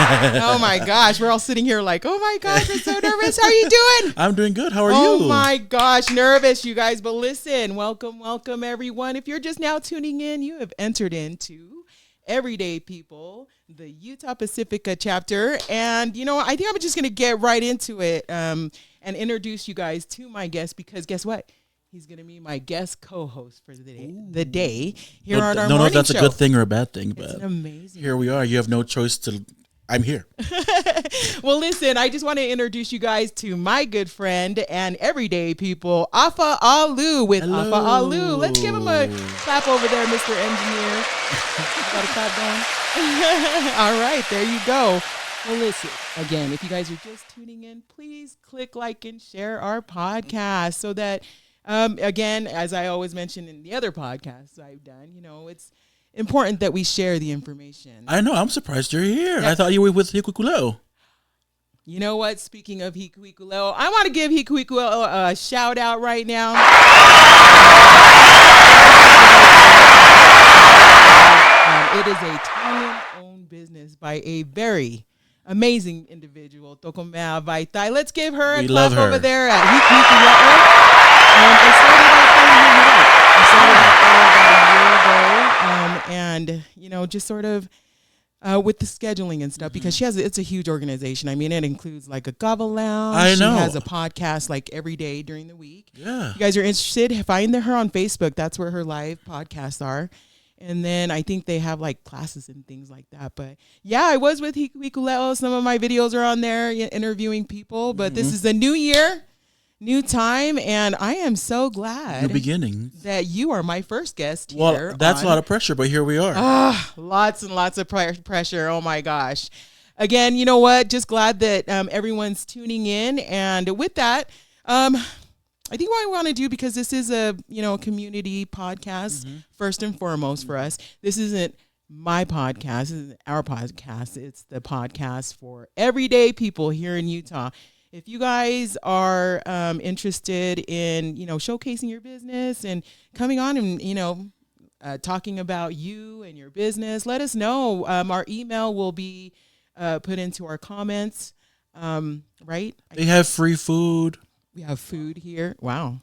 Oh my gosh, we're all sitting here like, oh my gosh, I'm so nervous. How are you doing? I'm doing good. How are you? Oh my gosh, nervous, you guys. But listen, welcome, everyone. If you're just now tuning in, you have entered into Everyday People, the Utah Pacifica chapter. And, I think I'm just going to get right into it and introduce you guys to my guest, because guess what? He's going to be my guest co-host for the day here on our morning show. Don't know if that's a good thing or a bad thing, but it's amazing. Here we are. You have no choice to. I'm here. Well, listen, I just want to introduce you guys to my good friend and Everyday People, Afa Alu with Hello. Afa Alu. Let's give him a clap over there, Mr. Engineer. Got a clap going? All right, there you go. Well, listen, again, if you guys are just tuning in, please click like and share our podcast so that, again, as I always mention in the other podcasts I've done, it's important that we share the information. I know. I'm surprised you're here. Yeah. I thought you were with Hikuikuleo. You know what? Speaking of Hikuikuleo, I want to give Hikuikuleo a shout out right now. It is a Tongan-owned business by a very amazing individual, Tokomea Vaitai. Let's give her a clap over there at Hikuikuleo. And just sort of with the scheduling and stuff, because it's a huge organization. I mean, it includes like a Gava Lounge. I know. She has a podcast like every day during the week. Yeah. If you guys are interested, find her on Facebook. That's where her live podcasts are. And then I think they have like classes and things like that. But yeah, I was with Hikuikuleo. Some of my videos are on there interviewing people. But this is a new year. New time, and I am so glad New beginnings. That you are my first guest here. Well, that's a lot of pressure, but here we are. Lots and lots of pressure. Oh my gosh. Again, you know what? Just glad that everyone's tuning in. And with that, I think what I want to do, because this is a community podcast, first and foremost for us. This isn't my podcast. This isn't our podcast. It's the podcast for everyday people here in Utah. If you guys are interested in, showcasing your business and coming on and, talking about you and your business, let us know. Our email will be put into our comments, right? They have free food. We have food here. Wow.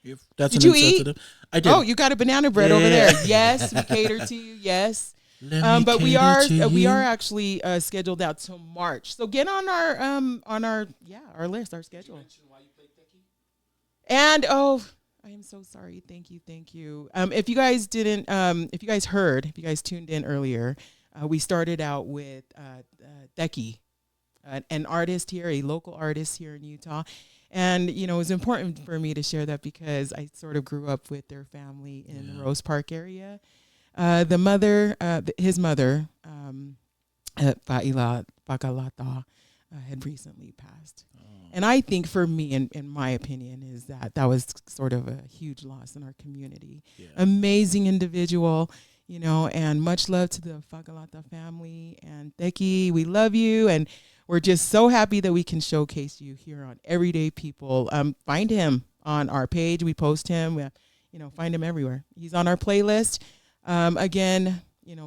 If that's Did you eat? I did. Oh, you got a banana bread over there. Yes, we cater to you. Yes. But we are actually scheduled out till March. So get on our list, our schedule. And I am so sorry. Thank you. If you guys tuned in earlier, we started out with Deki, an artist here, a local artist here in Utah. And, it was important for me to share that because I sort of grew up with their family in the Rose Park area. His mother, Fa'ila Pakalata, had recently passed. And I think for me, in my opinion, is that was sort of a huge loss in our community. Yeah. Amazing individual, and much love to the Pakalata family. And Teki, we love you. And we're just so happy that we can showcase you here on Everyday People. Find him on our page. We post him. Find him everywhere. He's on our playlist. Again,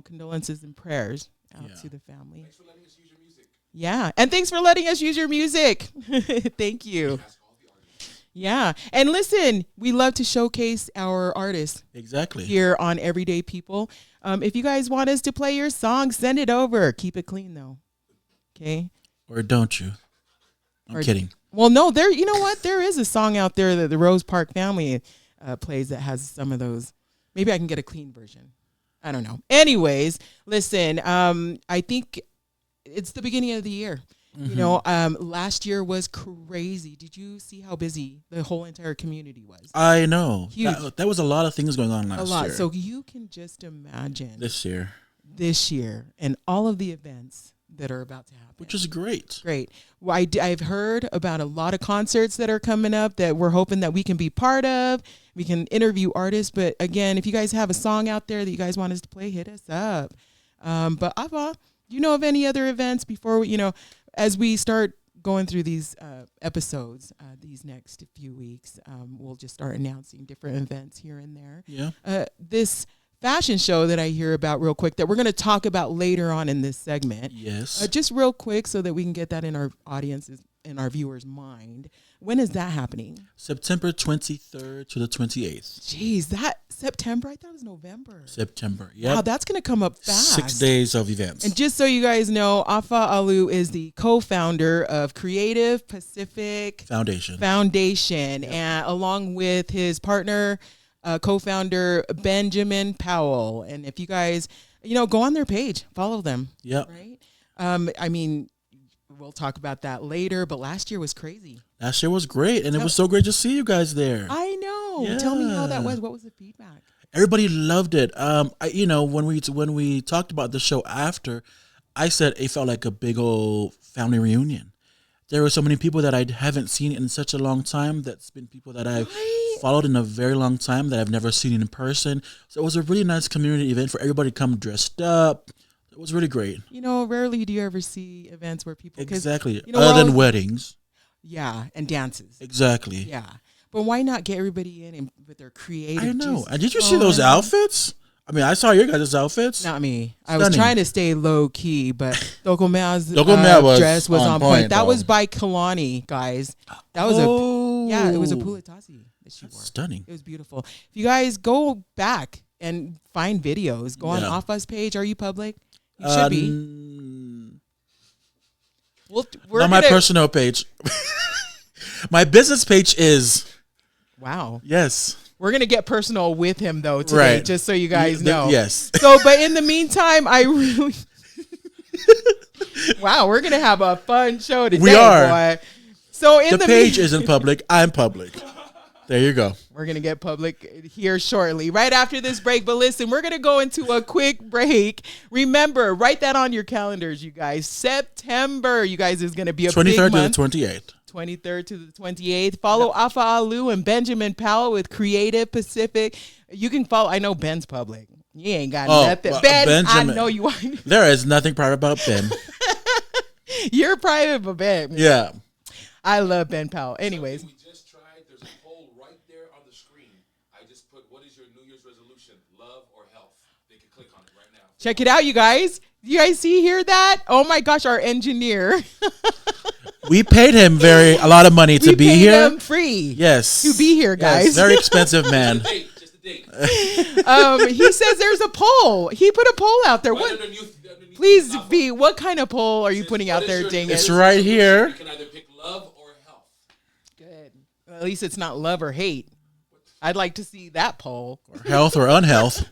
condolences and prayers out to the family. Thanks for letting us use your music. Yeah. And thanks for letting us use your music. Thank you. Yeah. And listen, we love to showcase our artists. Exactly. Here on Everyday People. If you guys want us to play your song, send it over. Keep it clean though. Okay. Or don't you? I'm kidding. Well, no, you know what? There is a song out there that the Rose Park family plays that has some of those. Maybe I can get a clean version. I don't know. Anyways, listen, I think it's the beginning of the year. Last year was crazy. Did you see how busy the whole entire community was? I know. Huge. That was a lot of things going on last year. So you can just imagine. This year. And all of the events that are about to happen. Which is great. Great. Well, I've heard about a lot of concerts that are coming up that we're hoping that we can be part of. We can interview artists. But again, if you guys have a song out there that you guys want us to play, hit us up. But Ava, do you know of any other events before, as we start going through these episodes, these next few weeks, we'll just start announcing different events here and there. Yeah. This fashion show that I hear about real quick that we're going to talk about later on in this segment. Yes. Just real quick so that we can get that in our audience's and our viewers' mind. When is that happening? September 23rd to the 28th. Jeez, that September? I thought it was November. September, yeah. Wow, that's going to come up fast. 6 days of events. And just so you guys know, Afa Alu is the co-founder of Creative Pacific Foundation, and along with his partner, co-founder Benjamin Powell. And if you guys, go on their page, follow them. Yeah. Right. I mean, we'll talk about that later, but last year was crazy. Last year was great, and it was so great to see you guys there. I know. Yeah. Tell me how that was. What was the feedback? Everybody loved it. When we talked about the show after, I said it felt like a big old family reunion. There were so many people that I haven't seen in such a long time. That's been people that I've followed in a very long time that I've never seen in person. So it was a really nice community event for everybody to come dressed up. It was really great. Rarely do you ever see events where people... Exactly. Other than weddings. Yeah, and dances. Exactly. Yeah. But why not get everybody in and with their creative... I know. And did you see those outfits? I mean, I saw your guys' outfits. Not me. Stunning. I was trying to stay low key, but Dokomea's dress was on point. That was by Kalani, guys. That was it was a Pulatasi that she wore. Stunning. It was beautiful. If you guys go back and find videos, go on Afa's page. Are you public? You should be. We're on my personal page. My business page is. Wow. Yes. We're going to get personal with him, though, today, just so you guys know. Yes. So, but in the meantime, I really... Wow, we're going to have a fun show today, we are. Boy. So in the page isn't public. I'm public. There you go. We're going to get public here shortly, right after this break. But listen, we're going to go into a quick break. Remember, write that on your calendars, you guys. September, you guys, is going to be a big month. 23rd to the 28th. 23rd to the 28th. Follow Afa Alu and Benjamin Powell with Creative Pacific. You can follow. I know Ben's public. You ain't got nothing. Ben, Benjamin, I know you are. There is nothing private about Ben. You're private, but Ben. Yeah. I love Ben Powell. Anyways. We just tried. There's a poll right there on the screen. I just put, what is your New Year's resolution? Love or health? They can click on it right now. Check it out, you guys. You guys hear that? Oh my gosh, our engineer. We paid him a lot of money to be here. We paid him free. Yes. To be here, guys. Yes, very expensive man. Just a date. He says there's a poll. He put a poll out there. What? Please be. What kind of poll are you putting out there, Dingus? It's right here. You can either pick love or health. Good. Well, at least it's not love or hate. I'd like to see that poll. Or health or unhealth.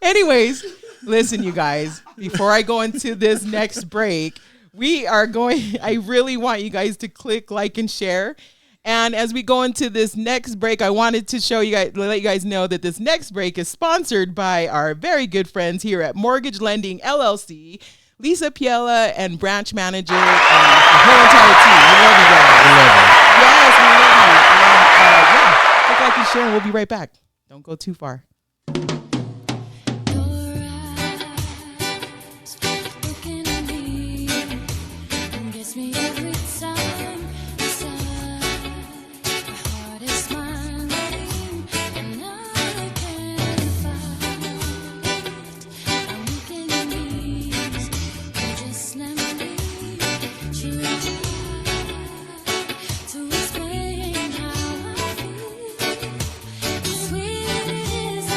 Anyways, listen, you guys, before I go into this next break, I really want you guys to click like and share. And as we go into this next break, I wanted to let you guys know that this next break is sponsored by our very good friends here at Mortgage Lending LLC, Lisa Piella and branch manager and the whole entire team. We love you guys. We love you. Yes, we love you. And click like and share, and we'll be right back. Don't go too far. To explain how I feel, sweet it is.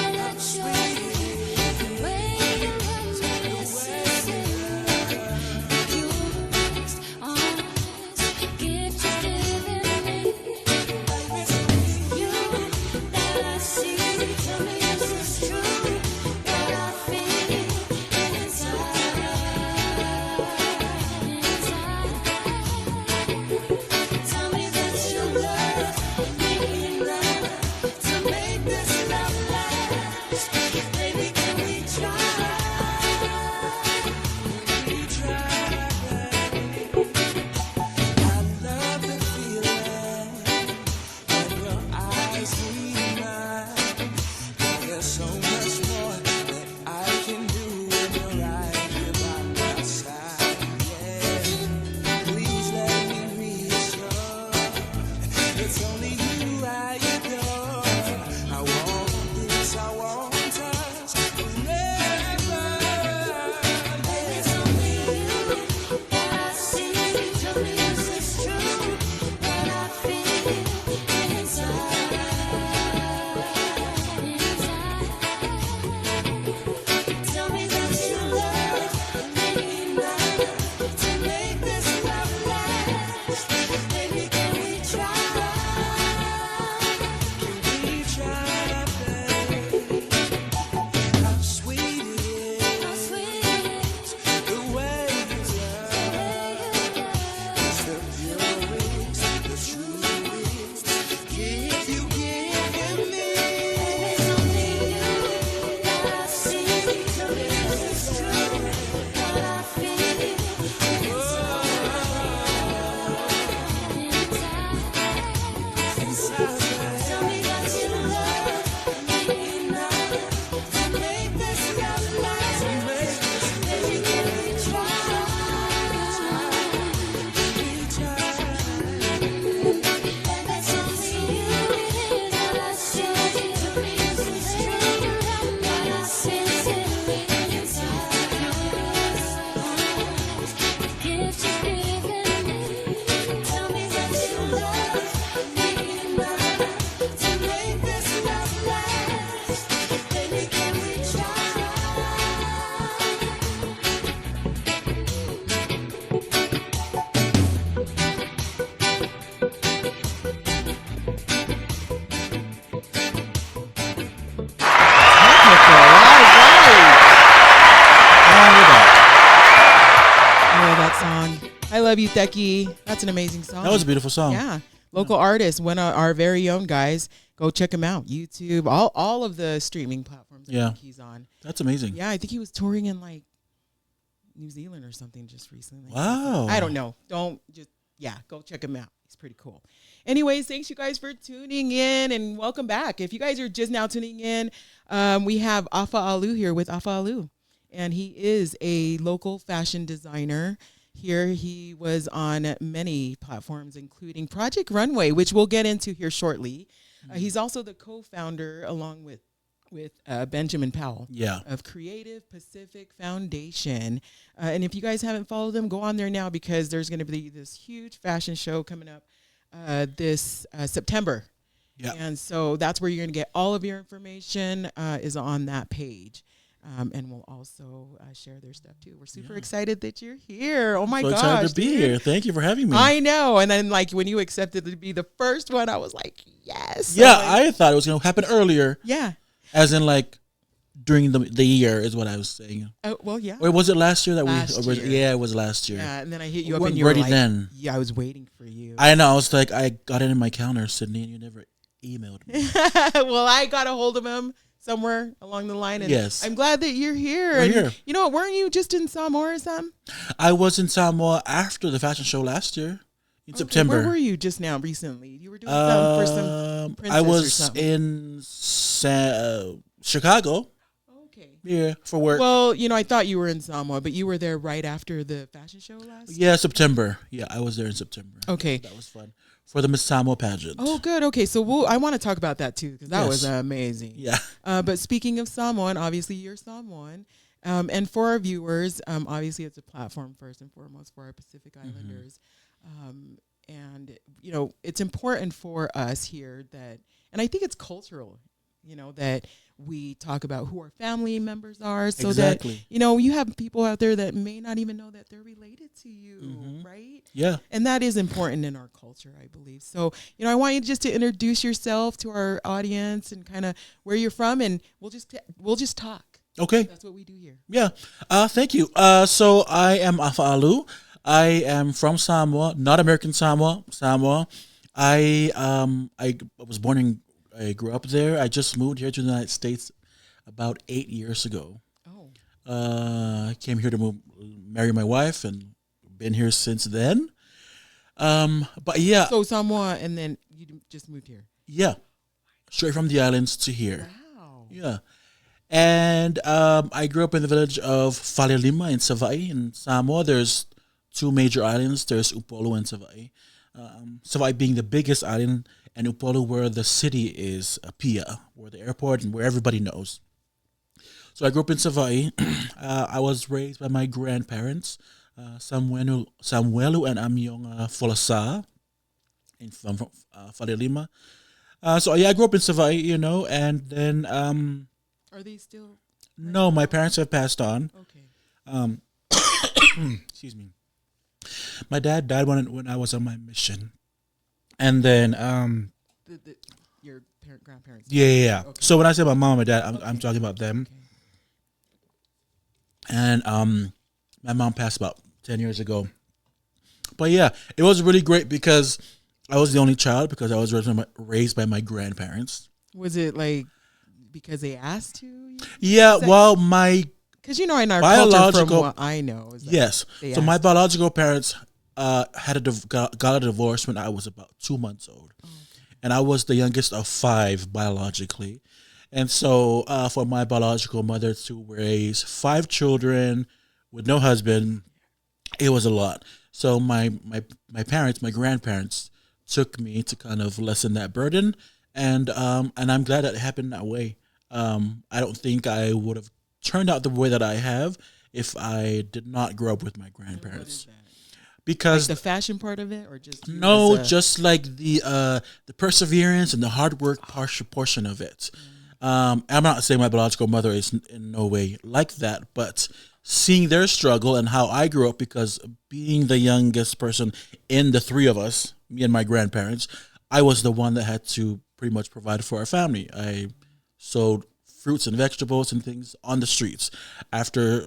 love you, Theki. That's an amazing song. That was a beautiful song. Yeah. Local artists, one of our very own guys. Go check him out. YouTube, all of the streaming platforms I think he's on. That's amazing. Yeah, I think he was touring in like New Zealand or something just recently. Wow. I don't know. Go check him out. He's pretty cool. Anyways, thanks you guys for tuning in and welcome back. If you guys are just now tuning in, we have Afa Alu here with Afa Alu. And he is a local fashion designer. Here he was on many platforms, including Project Runway, which we'll get into here shortly. He's also the co-founder, along with Benjamin Powell, of Creative Pacific Foundation. And if you guys haven't followed them, go on there now because there's going to be this huge fashion show coming up this September. Yeah. And so that's where you're going to get all of your information is on that page. And we'll also share their stuff too. We're super excited that you're here. Oh my gosh. Excited to be here. Thank you for having me. I know. And then like when you accepted to be the first one, I was like, yes. Yeah, so, like, I thought it was going to happen earlier. Yeah. As in like during the year is what I was saying. Oh, well, yeah. Or was it last year that Last year. Yeah, it was last year. Yeah, and then I hit you up Wasn't and you were ready like, then. yeah, I was waiting for you. I know. I was like, I got it in my calendar, Sydney, and you never emailed me. Well, I got a hold of him somewhere along the line. And Yes. I'm glad that you're here. We're and here. You know what? Weren't you just in Samoa or something? I was in Samoa after the fashion show last year in September. Where were you just now recently? You were doing something for some princess I or was something. in Chicago. Okay. Yeah, for work. Well, I thought you were in Samoa, but you were there right after the fashion show last Yeah, September. Yeah, I was there in September. Okay. That was fun. For the Miss Samoa pageant. Oh, good. Okay, so I want to talk about that too because that was amazing. Yeah. But speaking of Samoan, obviously you're Samoan, and for our viewers, obviously it's a platform first and foremost for our Pacific Islanders, and it's important for us here and I think it's cultural, that we talk about who our family members are, so Exactly. that you have people out there that may not even know that they're related to you, right? Yeah. And that is important in our culture, I believe. So, I want you just to introduce yourself to our audience and kind of where you're from, and we'll just talk. Okay. That's what we do here. Yeah. Thank you. So I am Afa Alu. I am from Samoa, not American Samoa. I was born I grew up there. I just moved here to the United States about 8 years ago. Oh. I came here to marry my wife and been here since then. But yeah. So Samoa, and then you just moved here. Yeah. Straight from the islands to here. Wow. Yeah. And I grew up in the village of Falelima in Savai'i in Samoa. There's two major islands. There's Upolu and Savai'i. Savai'i being the biggest island, and Upolu where the city is, Pia, where the airport and where everybody knows. So I grew up in Savai'i. I was raised by my grandparents, Samuelu and Amiong Folasa, from Falelima. So yeah, I grew up in Savai'i, and then Are they still? no, my parents have passed on. Okay. Excuse me. My dad died when I was on my mission, and then Your grandparents. yeah. Okay. So when I say my mom and my dad, I'm talking about them. Okay. And my mom passed about 10 years ago. But yeah, it was really great because I was the only child because I was raised by my grandparents. Was it like because they asked to? Yeah, Is that- well, my Because in our culture, from biological- what I know, is that yes. they So my asked. biological parents got a divorce when I was about 2 months old. And I was the youngest of 5 biologically. And so for my biological mother to raise 5 children with no husband, it was a lot. So my parents, my grandparents, took me to kind of lessen that burden. And I'm glad that it happened that way. I don't think I would have turned out the way that I have if I did not grow up with my grandparents. Because Like the fashion part of it, or just you no, as a- just like the perseverance and the hard work portion of it. I'm not saying my biological mother is in no way like that, but seeing their struggle and how I grew up, because being the youngest person in the 3 of us, me and my grandparents, I was the one that had to pretty much provide for our family. I sold fruits and vegetables and things on the streets after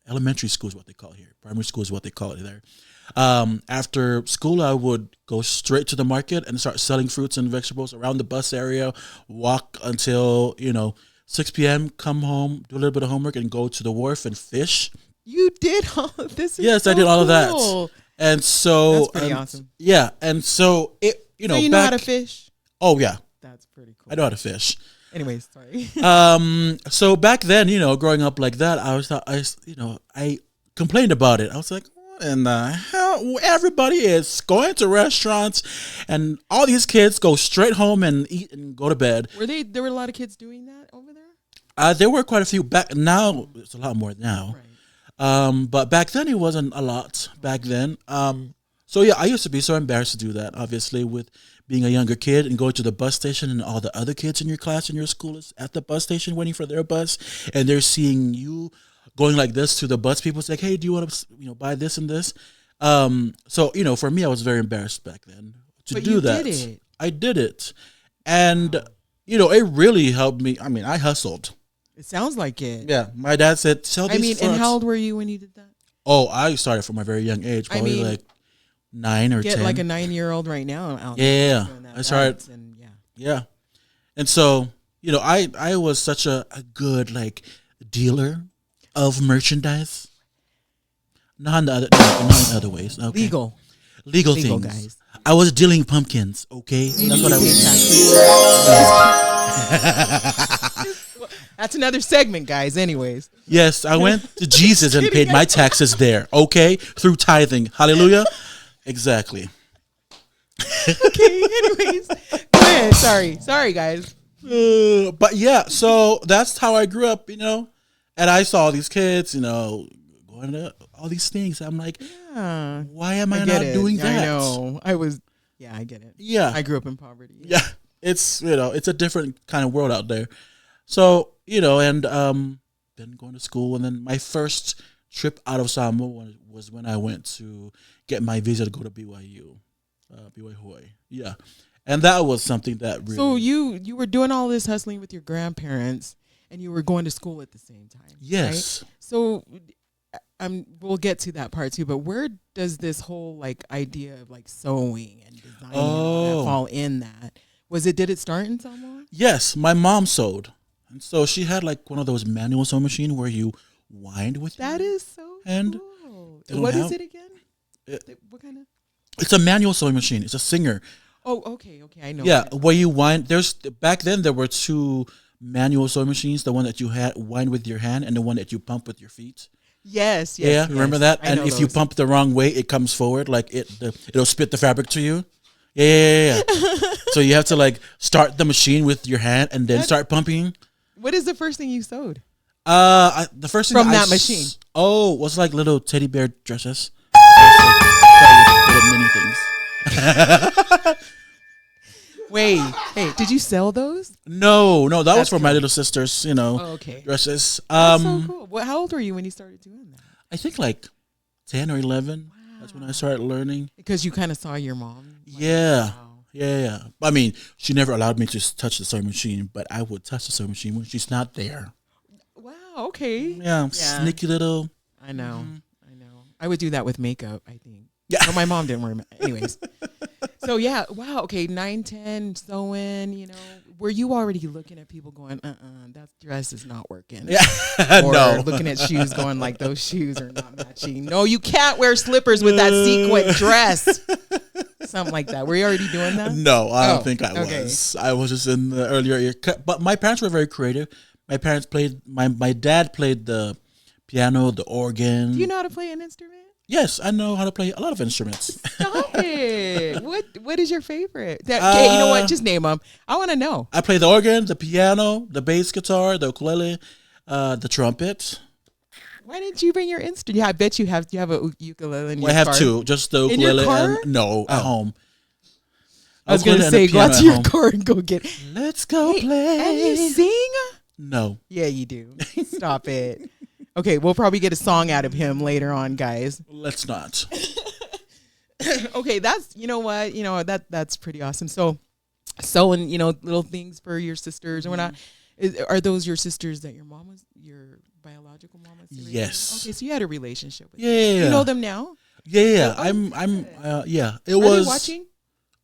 elementary school is what they call it here. Primary school is what they call it there. After school, I would go straight to the market and start selling fruits and vegetables around the bus area, walk until, 6 p.m., come home, do a little bit of homework, and go to the wharf and fish. You did all of this. Yes, so I did all of cool. that. And so... That's pretty awesome. Yeah, and so, So you know how to fish? Oh, yeah. That's pretty cool. I know how to fish. Anyways, sorry. So back then, growing up like that, I complained about it. I was like, what in the hell? Everybody is going to restaurants, and all these kids go straight home and eat and go to bed. There were a lot of kids doing that over there? There were quite a few back. Now it's a lot more now. Right. But back then it wasn't a lot. Back then, so yeah, I used to be so embarrassed to do that. Obviously, with being a younger kid and going to the bus station, and all the other kids in your class and your school is at the bus station waiting for their bus, and they're seeing you going like this to the bus people. It's like, hey, do you want to buy this and this? So for me, I was very embarrassed back then to But do you that. did it. I did it, and it really helped me. I mean, I hustled. It sounds like it. Yeah, my dad said, "Sell these and fruits." how old were you when you did that? Oh, I started from a very young age, probably like 9 or 10. Get like a 9-year-old right now out Yeah, doing that. I started. And Yeah, and so I was such a good dealer of merchandise. Not in other ways. Okay. Legal things. Guys. I was dealing pumpkins. Okay, that's what I was. That's another segment, guys. Anyways. Yes, I went to Jesus and paid my taxes there. Okay, through tithing. Hallelujah. Exactly. Okay. Anyways, go ahead. Sorry, guys. But yeah, so that's how I grew up, and I saw these kids, going to all these things. I'm like, Yeah. why am I not doing that? I know. I get it. Yeah. I grew up in poverty. Yeah. It's, it's a different kind of world out there. So, and then going to school. And then my first trip out of Samoa was when I went to get my visa to go to BYU, BYU Hawaii. Yeah. And that was something that really... So you were doing all this hustling with your grandparents, and you were going to school at the same time. Yes. Right? So we'll get to that part too, but where does this whole idea of sewing and designing fall in that? Did it start in Samoa? Yes, my mom sewed. And so she had one of those manual sewing machine where you wind with That your is so hand. cool. They don't What is have- it again? What kind of? It's a manual sewing machine. It's a Singer. Oh, okay, I know. Yeah, where you wind. Back then there were two manual sewing machines. The one that you had wind with your hand, and the one that you pump with your feet. Yes. Yeah, remember that? I And know if you those. pump the wrong way, it comes forward. It'll spit the fabric to you. Yeah. So you have to start the machine with your hand and then start pumping. What is the first thing you sewed? The first thing From I that machine? was little teddy bear dresses. Little mini things. Wait, hey, did you sell those? No, that was That's for my cool. little sisters. Oh, okay. Dresses. That's so cool. How old were you when you started doing that? I think 10 or 11. That's when I started learning. Because you kind of saw your mom. Yeah. Wow. Yeah. I mean, she never allowed me to touch the sewing machine, but I would touch the sewing machine when she's not there. Wow. Okay. Yeah, sneaky little. I know. I would do that with makeup, I think. Yeah. But my mom didn't wear makeup. Anyways. So, yeah. Wow. Okay. 9, 10, sewing, Were you already looking at people going, that dress is not working? Yeah. Or No. looking at shoes going those shoes are not matching. No, you can't wear slippers with that sequin dress. Something like that. Were you already doing that? No, I don't Oh, think I okay. was. I was just in the earlier year. But my parents were very creative. My parents played, my dad played the piano, the organ. Do you know how to play an instrument? Yes, I know how to play a lot of instruments. Stop it. What is your favorite? Okay, you know what? Just name them. I want to know. I play the organ, the piano, the bass guitar, the ukulele, the trumpet. Why didn't you bring your instrument? Yeah, I bet you have. Do you have a ukulele in your I have car? two, just the In your ukulele car? and no at home. I was going to Ukulele and say, a go out piano to at your home. car and go get. Let's go play. And you sing? No. Yeah, you do. Stop it. Okay, we'll probably get a song out of him later on, guys. Let's not. Okay, that's that's pretty awesome. So little things for your sisters and whatnot. Are those your sisters that your biological mom was the reason? Yes. Okay, so you had a relationship with them. Yeah. You know them now? Yeah. Oh, Yeah. It Are was. they watching?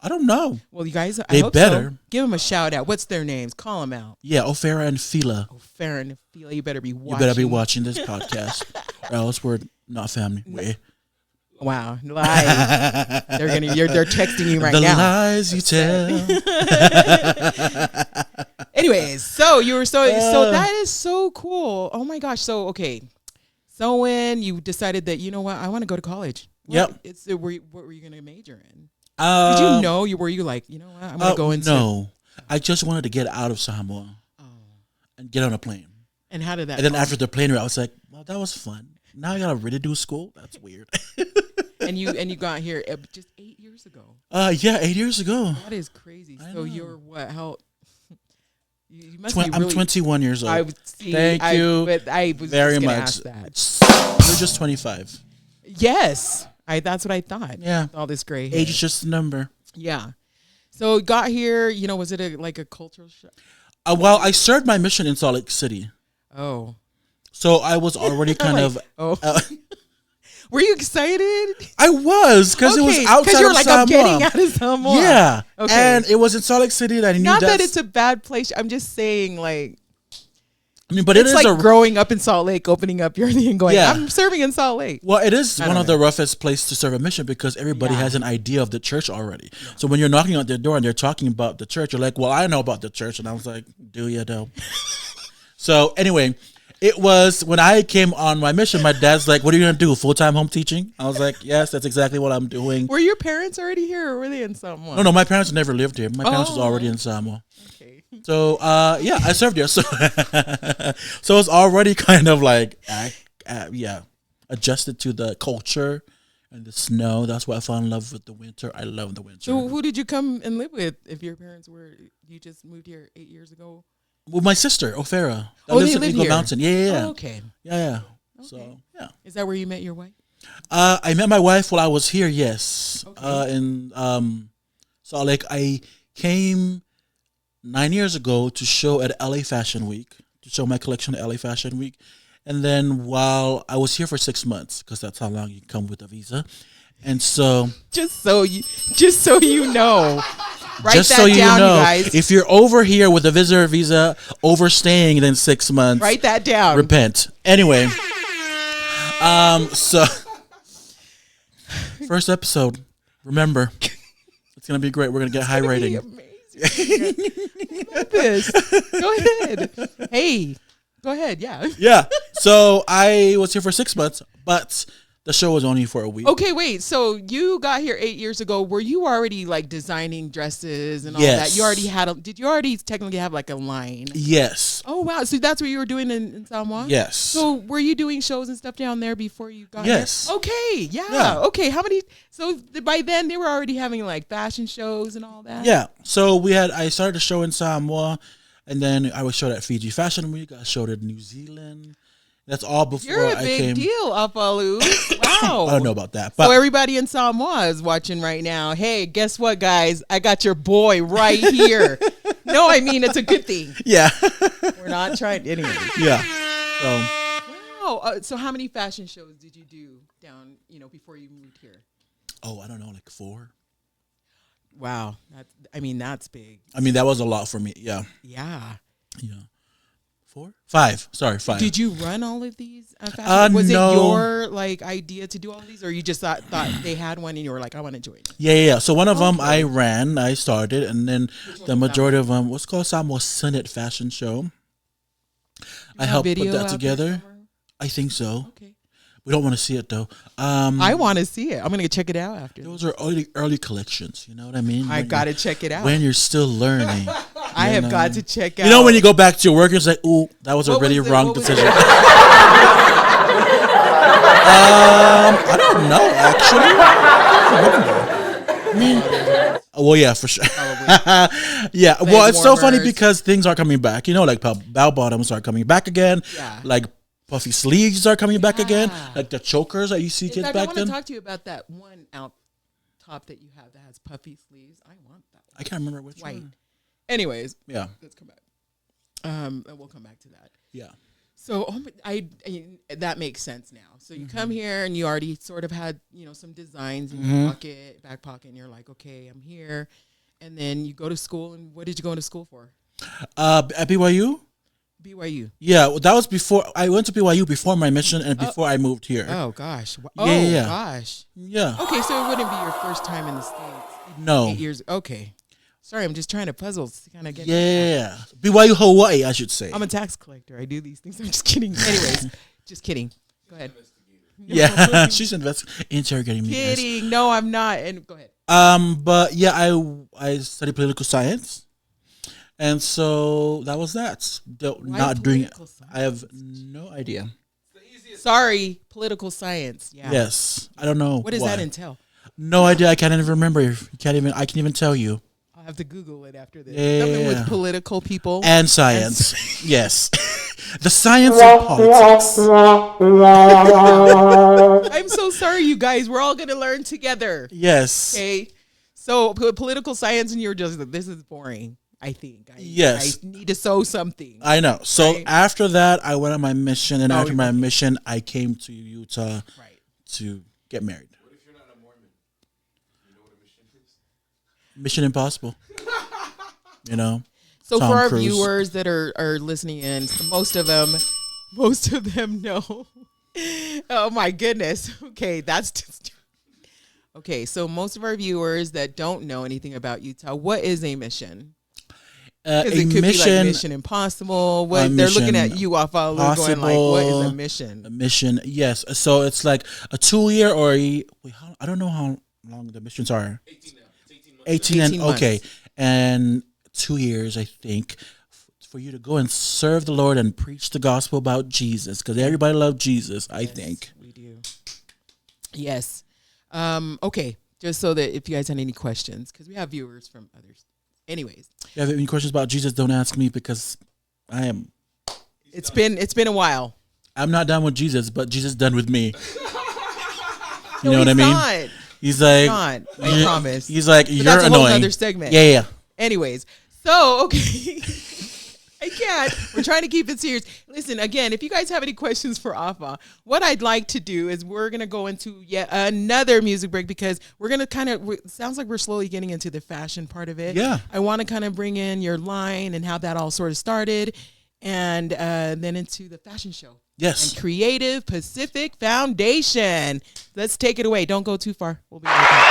I don't know. Well, you guys, I They hope better. so. Give them a shout out. What's their names? Call them out. Yeah. Ofera and Fila. Oh, Farron and Fila, you better be watching. You better be watching this podcast, or else we're not family. Wow, lies. They're texting you right the now. lies you tell. Anyways, so you were so that is so cool. Oh my gosh. So okay. So when you decided that, you know what, I want to go to college. Yep. What were you gonna major in? Did you know were you like, you know what, I'm gonna go into No. I just wanted to get out of Samoa and get on a plane. And how did that And then go? after the plane ride, I was like, well, that was fun. Now I gotta really do school? That's weird. and you got here just 8 years ago. Yeah, 8 years ago. That is crazy. I So know. you're what? How? You must be I'm really. 21 years old. I would see. Thank you But I was very just gonna much. ask that. You're just 25. Yes, that's what I thought. Yeah. All this gray hair. Age is just a number. Yeah. So got here. You know, was it like a cultural shock? Well, I served my mission in Salt Lake City. Oh. So I was already kind of. Oh. Were you excited? I was, because it was outside you're of like, Samoa. I'm getting out of Samoa. Yeah. Okay. And it was in Salt Lake City that I knew Not that that's- it's a bad place. I'm just saying, like, I mean, but it it's is like a growing up in Salt Lake, opening up your thing and going, Yeah. I'm serving in Salt Lake. Well, it is I one don't of the roughest places to serve a mission because everybody Yeah. has an idea of the church already. So when you're knocking on their door and they're talking about the church, you're like, well, I know about the church. And I was like, do you though? So anyway, it was when I came on my mission, my dad's like, what are you going to do? Full-time home teaching? I was like, yes, that's exactly what I'm doing. Were your parents already here or were they in Samoa? No, my parents never lived here. My parents was Oh. already in Samoa. Okay. So, yeah, I served there. So, so it's already kind of like, adjusted to the culture and the snow. That's why I fell in love with the winter. I love the winter. So who did you come and live with if your parents you just moved here 8 years ago? Well, my sister, Ofera. That Oh, lives they in live Eagle here. Mountain. Yeah. Oh, okay. Yeah. Okay. So, yeah. Is that where you met your wife? I met my wife while I was here, yes. Okay. In Salt Lake. I came 9 years ago to show at LA Fashion Week, to show my collection at LA Fashion Week. And then while I was here for 6 months, because that's how long you come with a visa. And so, Just so you know. Write just that so you down, know, you guys. if you're over here with a visitor visa, overstaying than 6 months, Write that down. repent. Anyway, so first episode, remember, it's gonna be great. We're gonna get high rating. Amazing. I love this. Go ahead. Hey, go ahead. Yeah. Yeah. So I was here for 6 months, but the show was only for a week. Okay, wait. So you got here 8 years ago. Were you already like designing dresses and all Yes. that? You already had did you already technically have like a line? Yes. Oh wow. So that's what you were doing in Samoa? Yes. So were you doing shows and stuff down there before you got Yes. here? Okay. Yeah. Yeah. Okay. How many so by then they were already having like fashion shows and all that? Yeah. So I started a show in Samoa, and then I was showed at Fiji Fashion Week. I showed at New Zealand. That's all before You're a I big came. deal, Apalu. Wow. I don't know about that, but So everybody in Samoa is watching right now. Hey, guess what, guys? I got your boy right here. No, I mean it's a good thing. yeah, We're not trying anyway. yeah. So Wow. So how many fashion shows did you do down? Before you moved here? I don't know, like 4. Wow. That's big. I mean, that was a lot for me. Yeah, Yeah. yeah. 4, 5. Sorry, 5. Did you run all of these? Fashion? Was no. it your idea to do all of these, or you just thought they had one and you were like, I want to join? Yeah. So one of them I started, and then the majority of them, what's called Samoa Senate Fashion Show. I helped put that together. I think so. Okay. We don't want to see it though. I want to see it. I'm gonna check it out after. Those are early collections. You know what I mean? I gotta check it out. When you're still learning. I have got to check out. You know when you go back to your work, it's like, ooh, that was a really wrong decision. I don't know, actually. I mean, well, yeah, for sure. Yeah, well, it's so funny warmers. because things are coming back. Like bell bottoms are coming back again. Yeah. Like puffy sleeves are coming back again. Like the chokers that you see In kids fact, I back want to then. talk to you about that one out top that you have that has puffy sleeves. I want that one. I can't remember which White. one. Anyways, Yeah, let's come back. And we'll come back to that. yeah. So that makes sense now. So you come here and you already sort of had, some designs in your back pocket, and you're like, okay, I'm here. And then you go to school, and what did you go to school for? At BYU? BYU. Yeah, well, that was before I went to BYU before my mission and before I moved here. Oh gosh. Yeah. Gosh. Yeah. Okay, so it wouldn't be your first time in the States. No. 8 years. Okay. Sorry, I'm just trying to puzzle to kind of get. Yeah. BYU Hawaii, I should say. I'm a tax collector. I do these things. I'm just kidding. Anyways, just kidding. Go ahead. Yeah, she's interrogating me. Guys. Kidding. No, I'm not. And go ahead. But yeah, I studied political science, and so that was that. Not doing. I have no idea. Sorry, political science. Yeah. Yes, I don't know. What does that entail? No idea. I can't even remember. I can't even tell you. I'll have to Google it after this. Yeah. Something with political people And science. Yes. The science of politics. I'm so sorry, you guys. We're all going to learn together. Yes. Okay. So political science, and you're just like, this is boring. I think. Yes. I need to sow something. I know. So right? After that, I went on my mission, and after my mission, I came to Utah to get married. What if you're not a Mormon? You know what a mission is? Mission Impossible. So Tom for our Cruise. viewers that are listening in, most of them know. Oh my goodness. Okay, that's just okay. So most of our viewers that don't know anything about Utah, what is a mission? Because it could be like Mission Impossible. What they're looking at you off all going like, what is a mission? A mission, yes. So it's like a 2 year or I don't know how long the missions are. 18 now. It's 18 months. 18 and 18 months. Okay, and 2 years, I think, for you to go and serve the Lord and preach the gospel about Jesus, because everybody loves Jesus. I think we do. Yes. Okay. Just so that if you guys had any questions, because we have viewers from others. Anyways, if you have any questions about Jesus, don't ask me, because it's been a while. I'm not done with Jesus, but Jesus done with me. You No, know what I he's mean? not. He's like, Not. I promise. He's like, But you're that's a whole annoying. other segment. Yeah. Anyways, so okay. I can't. We're trying to keep it serious. Listen, again, if you guys have any questions for Afa, what I'd like to do is we're going to go into yet another music break, because we're going to sounds like we're slowly getting into the fashion part of it. Yeah. I want to kind of bring in your line and how that all sort of started, and then into the fashion show. Yes. And Creative Pacific Foundation. Let's take it away. Don't go too far. We'll be right back.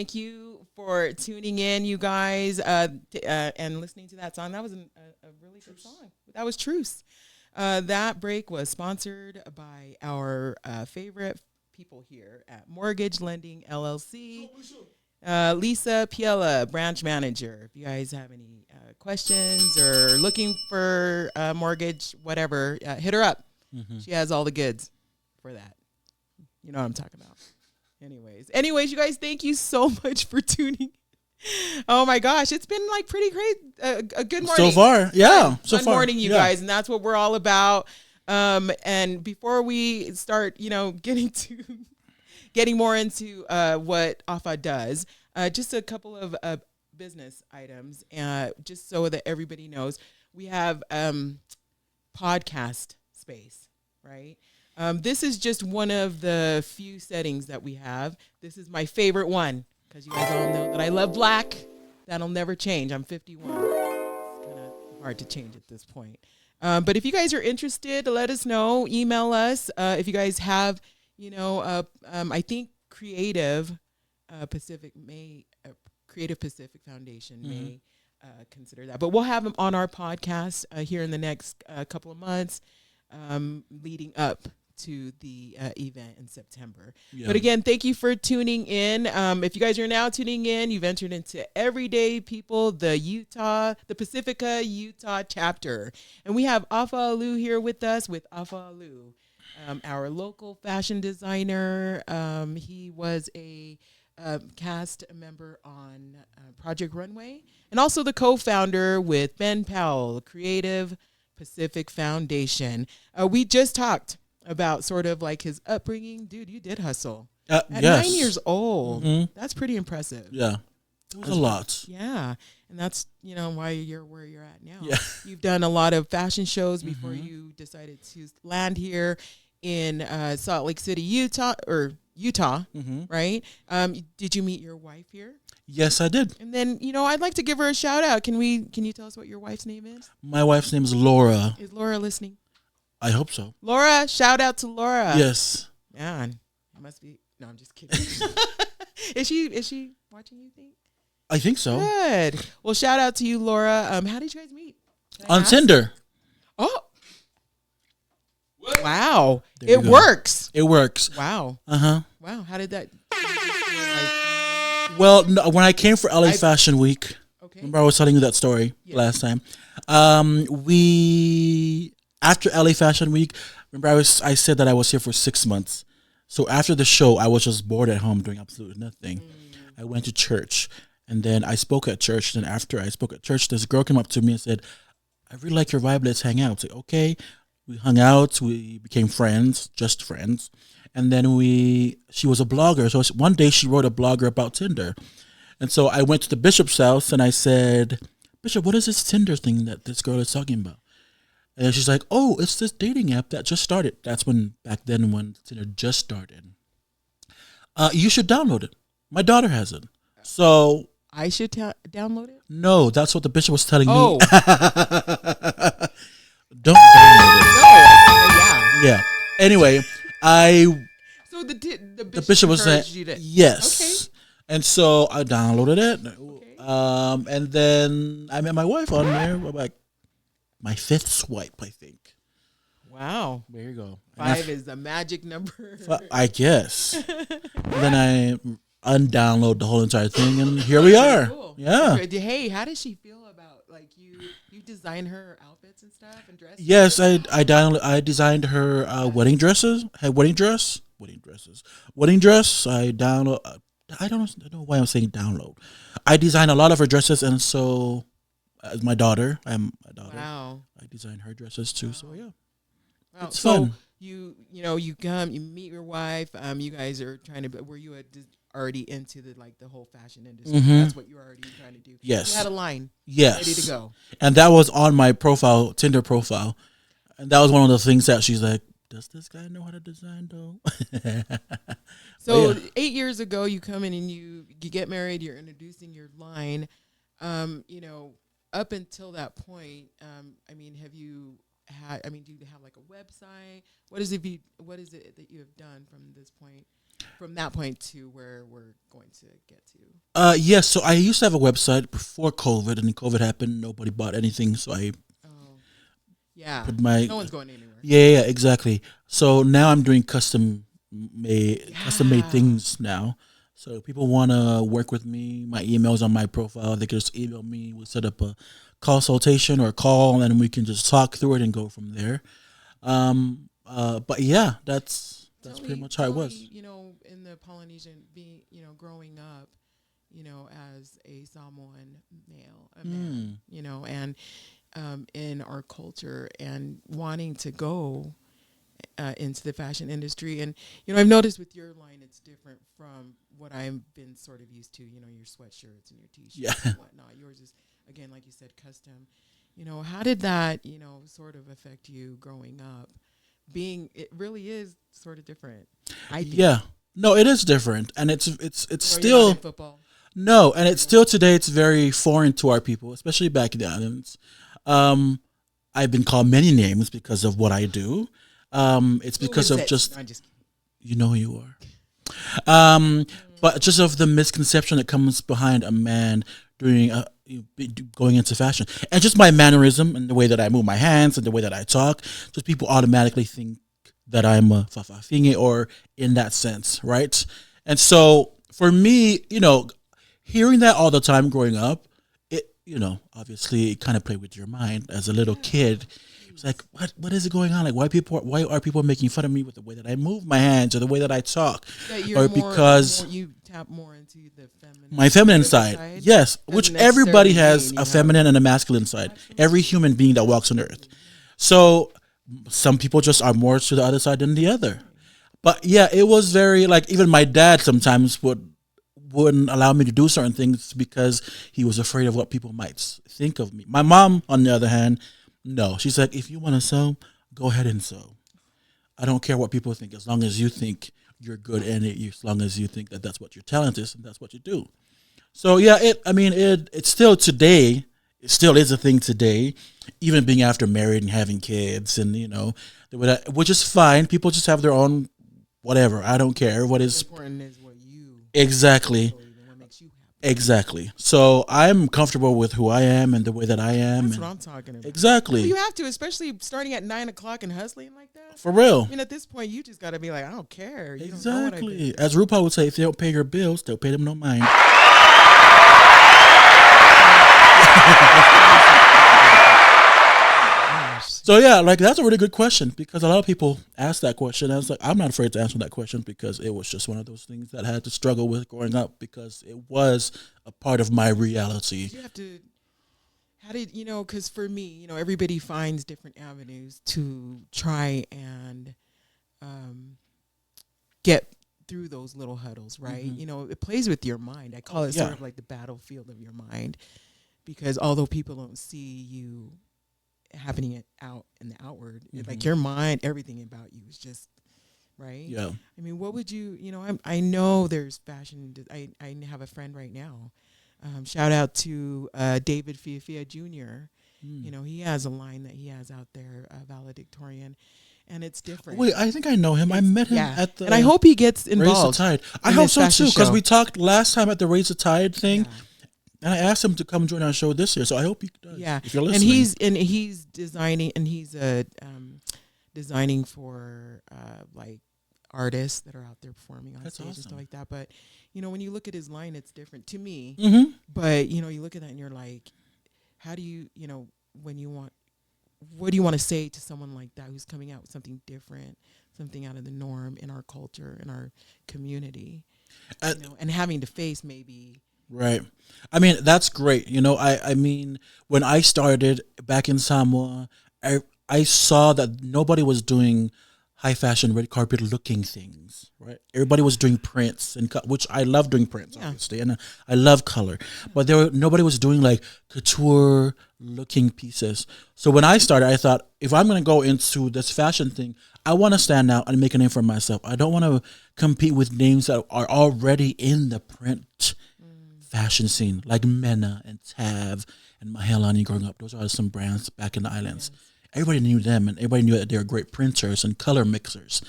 Thank you for tuning in, you guys, and listening to that song. That was a really good song. That was Truce. That break was sponsored by our favorite people here at Mortgage Lending LLC. Lisa Piella, branch manager. If you guys have any questions or looking for a mortgage, whatever, hit her up. She has all the goods for that. You know what I'm talking about. Anyways, you guys, thank you so much for tuning. Oh my gosh, it's been like pretty great. A good morning So far, yeah. Good morning, you guys, and that's what we're all about. And before we start, getting more into what AFA does, just a couple of business items, just so that everybody knows. We have podcast space, right? This is just one of the few settings that we have. This is my favorite one because you guys all know that I love black. That'll never change. I'm 51. It's kind of hard to change at this point. But if you guys are interested, let us know. Email us. If you guys have, I think Creative Pacific Foundation may consider that. But we'll have them on our podcast here in the next couple of months leading up to the event in September. Yeah. But again, thank you for tuning in. If you guys are now tuning in, you've entered into Everyday People, the Pacifica Utah chapter. And we have Afa Alu here with us with Afa Alu, our local fashion designer. He was a cast member on Project Runway and also the co-founder with Ben Powell, Creative Pacific Foundation. We just talked about sort of like his upbringing. Dude, you did hustle. At 9 years old. That's pretty impressive. Yeah. It was a lot. Yeah. And that's, why you're where you're at now. Yeah. You've done a lot of fashion shows before you decided to land here in Salt Lake City, Utah, right? Did you meet your wife here? Yes, I did. And then, I'd like to give her a shout out. Can you tell us what your wife's name is? My wife's name is Laura. Is Laura listening? I hope so. Laura, shout out to Laura. Yes. Man, it must be. No, I'm just kidding. Is she watching, you think? I think so. Good. Well, shout out to you, Laura. How did you guys meet? On Tinder. Oh. Wow. It works. It works. Wow. Uh-huh. Wow. How did that? Well, no, when I came for LA Fashion Week, remember I was telling you that story last time. After LA Fashion Week, remember I said that I was here for 6 months. So after the show, I was just bored at home doing absolutely nothing. I went to church, and then I spoke at church. And after I spoke at church, this girl came up to me and said, "I really like your vibe. Let's hang out." I was like, okay. We hung out. We became friends, just friends. And then she was a blogger. So one day she wrote a blogger about Tinder. And so I went to the bishop's house and I said, "Bishop, what is this Tinder thing that this girl is talking about?" And she's like, "Oh, it's this dating app that just started." That's back then when Tinder just started. You should download it. My daughter has it. So I should download it? No, that's what the bishop was telling me. Don't download it. Yeah. Anyway, So the bishop was saying yes. Okay. And so I downloaded it. Okay. And then I met my wife on there. Like my 5th swipe, I think. Wow. There you go. 5 is the magic number. I guess. Then I undownload the whole entire thing, and here we are. Cool. Yeah. Hey, how does she feel about you design her outfits and stuff and dresses? Yes, I designed her wedding dresses. Wedding dress. I download. I don't know why I'm saying download. I designed a lot of her dresses, and so as my daughter, I'm a daughter. Wow. I designed her dresses too. Wow. So yeah, it's fun. You come, you meet your wife. You guys are trying to. Were you already into the whole fashion industry? That's what you were already trying to do. Yes. You had a line. Yes. Ready to go. And that was on my Tinder profile, and that was one of the things that she's like, "Does this guy know how to design though?" So 8 years ago, you come in and you get married. You're introducing your line. Up until that point, have you had? Do you have a website? What is it that you have done from this point? from that point to where we're going to get to? Yes. So I used to have a website before COVID, and then COVID happened. Nobody bought anything, so I Oh, yeah. put my No one's going anywhere. yeah, exactly. So now I'm doing custom made Yeah. things now. So if people want to work with me, my email's on my profile. They can just email me. We'll set up a consultation or a call, and we can just talk through it and go from there. But yeah, that's pretty much how it tell was. me, in the Polynesian, being, growing up, as a Samoan male, a man, and in our culture and wanting to go into the fashion industry. And, I've noticed with your line, it's different from what I've been sort of used to, your sweatshirts and your t-shirts Yeah. and whatnot. Yours is, again, like you said, custom. How did that, sort of affect you growing up? It really is sort of different, I think. Yeah. No, it is different, and it's Or you're not still in football. no, and it's still today. It's very foreign to our people, especially back in the islands. I've been called many names because of what I do. It's Who because is of it? just No, I'm just kidding. you know who you are. But just of the misconception that comes behind a man doing going into fashion, and just my mannerism and the way that I move my hands and the way that I talk, just people automatically think that I'm a fafafinge or in that sense, right? And so for me, hearing that all the time growing up, it obviously it kind of played with your mind as a little kid. It's like, what is it going on? Like, why are people making fun of me with the way that I move my hands or the way that I talk? That you're Or more, because you tap more into the feminine. my feminine side, yes, which Doesn't everybody necessarily has mean a you feminine and a masculine side. Every human being that walks on earth. So some people just are more to the other side than the other. But yeah, it was very like even my dad sometimes wouldn't allow me to do certain things because he was afraid of what people might think of me. My mom, on the other hand, no, she's like, if you want to sew, go ahead and sew. I don't care what people think, as long as you think you're good in it, as long as you think that that's what your talent is and that's what you do. So yeah, it's still today. It still is a thing today, even being after married and having kids, and which is fine. People just have their own whatever. I don't care what What's is important is what you exactly. believe and what makes you happy. Exactly. So I'm comfortable with who I am and the way that I am. That's and what I'm talking about. exactly. Well, you have to, especially starting at 9:00 and hustling like that. For real. I mean, at this point, you just got to be like, I don't care. You don't know what I did. Exactly. As RuPaul would say, if they don't pay your bills, they'll pay them no mind. So yeah, like that's a really good question because a lot of people ask that question. I was like, I'm not afraid to answer that question because it was just one of those things that I had to struggle with growing up because it was a part of my reality. You have to. How did because for me, everybody finds different avenues to try and get through those little huddles, right? It plays with your mind. I call it sort Yeah. of like the battlefield of your mind, because although people don't see you happening it out in the outward, like your mind, everything about you is just right. Yeah. I mean, what would you? I know there's fashion. I have a friend right now. Shout out to David Fiafia Jr. He has a line that he has out there, valedictorian, and it's different. Wait, I think I know him. I met him Yeah, at the and I hope he gets Raise the involved. Tide. I in hope this so fashion too because show. we talked last time at the Raise the Tide thing, Yeah. and I asked him to come join our show this year. So I hope he does. Yeah, If you're and listening. he's designing, and he's designing for like artists that are out there performing on That's stage and awesome. stuff like that. But when you look at his line, it's different to me. Mm-hmm. But you look at that and you're like, how do you what do you want to say to someone like that who's coming out with something different, something out of the norm in our culture, in our community, and having to face maybe. Right. I mean, that's great. I mean, when I started back in Samoa, I saw that nobody was doing high fashion red carpet looking things, right? Everybody was doing prints which I love doing prints, Yeah. obviously, and I love color. But nobody was doing like couture looking pieces. So when I started, I thought if I'm going to go into this fashion thing, I want to stand out and make a name for myself. I don't want to compete with names that are already in the print fashion scene, like Mena and Tav and Mahelani growing up. Those are some brands back in the islands. Everybody knew them, and everybody knew that they were great printers and color mixers.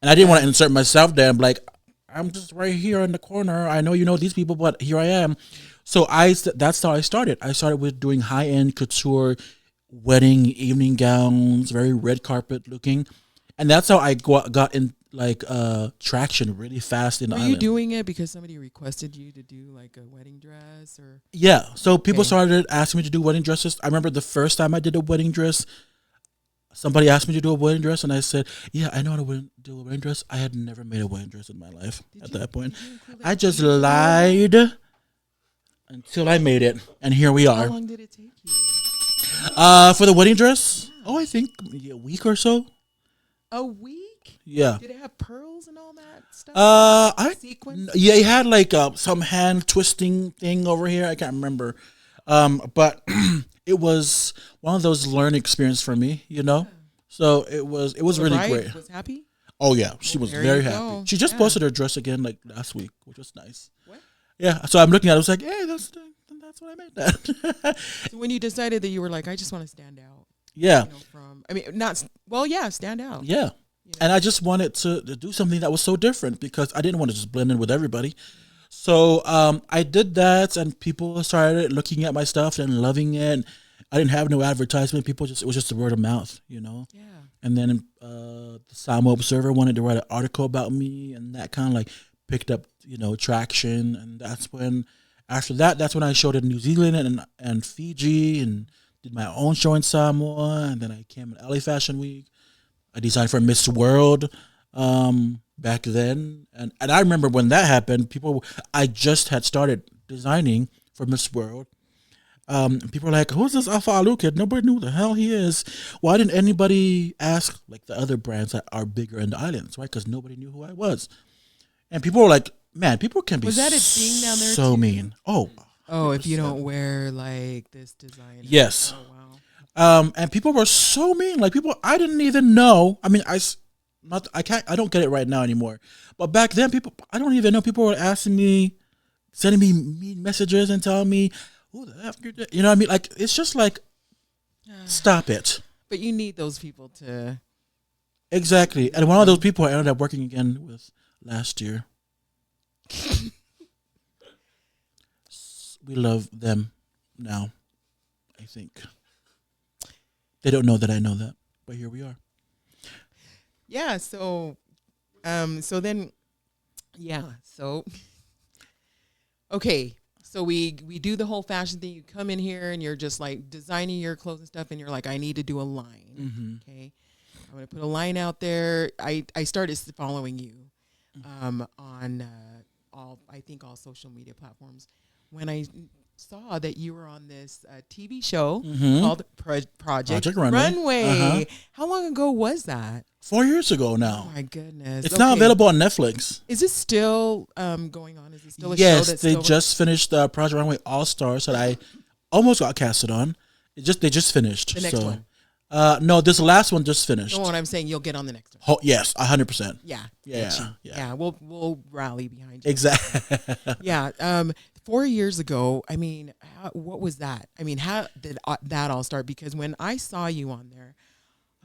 And I didn't want to insert myself there and be like, I'm just right here in the corner. I know you know these people, but here I am. So that's how I started. I started with doing high end couture wedding evening gowns, very red carpet looking, and that's how I got in like traction really fast in the Are you island. doing it because somebody requested you to do like a wedding dress or? Yeah, so people Okay. started asking me to do wedding dresses. I remember the first time I did a wedding dress, somebody asked me to do a wedding dress, and I said, "Yeah, I know how to do a wedding dress." I had never made a wedding dress in my life at that point. Did you include I that just video? lied until I made it, and here we How are. long did it take you? For the wedding dress, oh, I think maybe a week or so. A week? Yeah. Did it have pearls and all that stuff? Sequins? Yeah, it had like some hand twisting thing over here. I can't remember, but it was one of those learning experience for me, you know. So it was The really bride great. Was happy. Oh yeah, she was there very you happy. go. She just Yeah. posted her dress again like last week, which was nice. What? Yeah, so I'm looking at it. I was like, hey, that's what I made that. So when you decided that you were like, I just want to stand out, Yeah, you know, I mean, not well, yeah, stand out. yeah. And I just wanted to do something that was so different because I didn't want to just blend in with everybody. So I did that, and people started looking at my stuff and loving it. I didn't have no advertisement. It was just the word of mouth, you know. Yeah. And then the Samo Observer wanted to write an article about me, and that kind of like picked up, you know, traction. And that's when, after that, that's when I showed in New Zealand and Fiji, and did my own show in Samoa. And then I came in LA Fashion Week. I designed for Miss World back then, and I remember when that happened. I just had started designing for Miss World. People were like, "Who's this Alpha Alu kid?" Nobody knew who the hell he is. Why didn't anybody ask like the other brands that are bigger in the islands, right? Because nobody knew who I was, and people were like, "Man, people can be Was that a thing down there so too? mean." Oh, if you don't wear like this design. Yes. Oh wow. And people were so mean. Like people I didn't even know. I mean, I don't get it right now anymore. But back then, I don't even know. People were asking me, sending me mean messages and telling me, "Who the F you?" You know what I mean? Like it's just like, stop it. But you need those people to. Exactly. And one of those people I ended up working again with last year. We love them now, I think. They don't know that I know that, but here we are. Yeah. So, so then, yeah. So, okay. So we do the whole fashion thing. You come in here and you're just like designing your clothes and stuff, and you're like, I need to do a line. Mm-hmm. Okay. I'm gonna put a line out there. I started following you, on all social media platforms when I saw that you were on this TV show called Project Runway. Uh-huh. How long ago was that? 4 years ago Oh now. my goodness! It's now Okay. available on Netflix. Is it still going on? Is it still a show? Yes, That's they still just finished Project Runway All Stars that I almost got casted on. They just finished. The next one? No, this last one just finished. the one I'm saying you'll get on the next one. Yes, 100%. Yeah, Yeah, get you. yeah. We'll rally behind you. Exactly. Yeah. 4 years ago, I mean, what was that? I mean, how did that all start? Because when I saw you on there,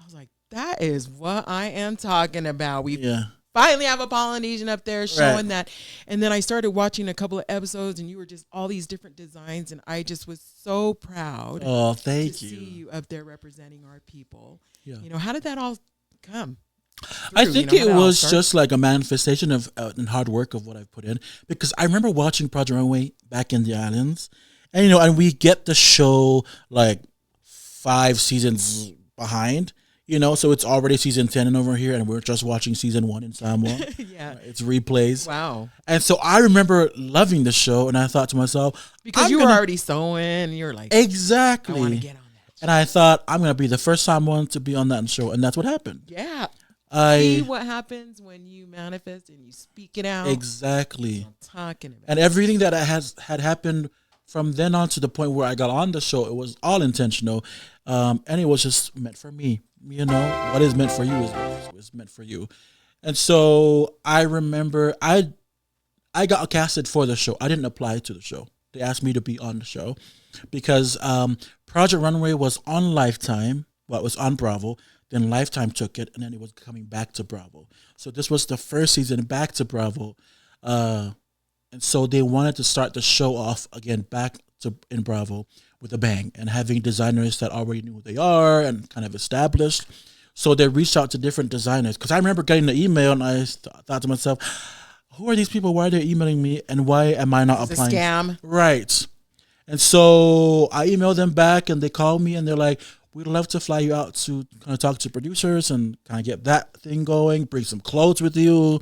I was like, that is what I am talking about. We Yeah. finally have a Polynesian up there showing Right. that. And then I started watching a couple of episodes, and you were just all these different designs, and I just was so proud Oh, to thank see you. you up there representing our people. Yeah. You know, how did that all come? I through? think You know, it how did all was start? just like a manifestation of and hard work of what I've put in, because I remember watching Project Runway back in the islands, and and we get the show like 5 seasons behind, so it's already season 10 and over here, and we're just watching season 1 in Samoa. Yeah. It's replays, Wow. and so I remember loving the show, and I thought to myself, Because I'm you were gonna- already sewing, and you're like, I exactly, want to get on that. and I thought I'm gonna be the first Samoan to be on that show, and that's what happened. Yeah. See I what happens when you manifest and you speak it out. exactly. I'm talking about. And everything that had happened from then on to the point where I got on the show, it was all intentional, and it was just meant for me. What is meant for you is meant for you. And so I remember I got casted for the show. I didn't apply to the show. They asked me to be on the show because Project Runway was on Lifetime. Well, it was on Bravo. Then Lifetime took it, and then it was coming back to Bravo. So this was the first season back to Bravo. And so they wanted to start the show off again back to in Bravo with a bang and having designers that already knew who they are and kind of established. So they reached out to different designers because I remember getting the email and I thought to myself, who are these people? Why are they emailing me? And why am I not It's a applying? scam. Right. And so I emailed them back and they called me and they're like, we'd love to fly you out to kind of talk to producers and kind of get that thing going, bring some clothes with you.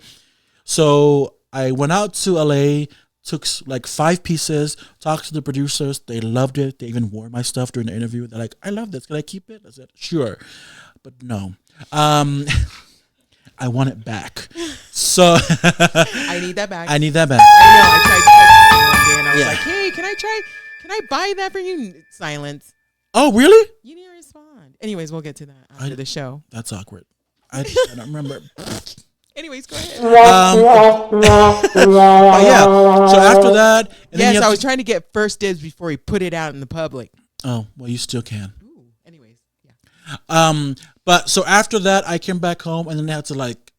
So I went out to LA, took like 5 pieces, talked to the producers. They loved it. They even wore my stuff during the interview. They're like, I love this. Can I keep it? I said, sure. But no. I want it back. So I need that back. I need that back. I know. I tried to text you one day and I was Yeah. like, hey, can I buy that for you? Silence. Oh, really? You didn't respond. Anyways, we'll get to that after the show. That's awkward. I don't remember. Anyways, go ahead. But yeah. So after that, and then Yes, you have I was to- trying to get first dibs before he put it out in the public. Oh, well, you still can. Ooh. Anyways, yeah. But so after that, I came back home, and then they had to like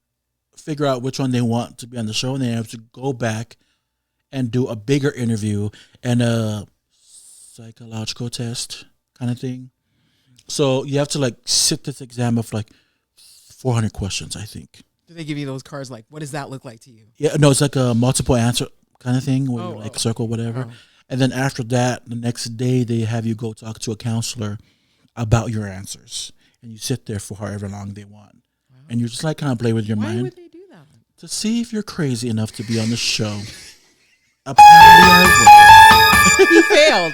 figure out which one they want to be on the show, and they have to go back and do a bigger interview and a psychological test kind of thing. So you have to like sit this exam of like 400 questions, I think. Do they give you those cards like, what does that look like to you? Yeah, no, it's like a multiple answer kind of thing where Oh, you like oh. circle whatever. Oh. And then after that, the next day, they have you go talk to a counselor about your answers. And you sit there for however long they want. And you just like kind of play with your Why mind would they do that? to see if you're crazy enough to be on the show. Apparently He failed.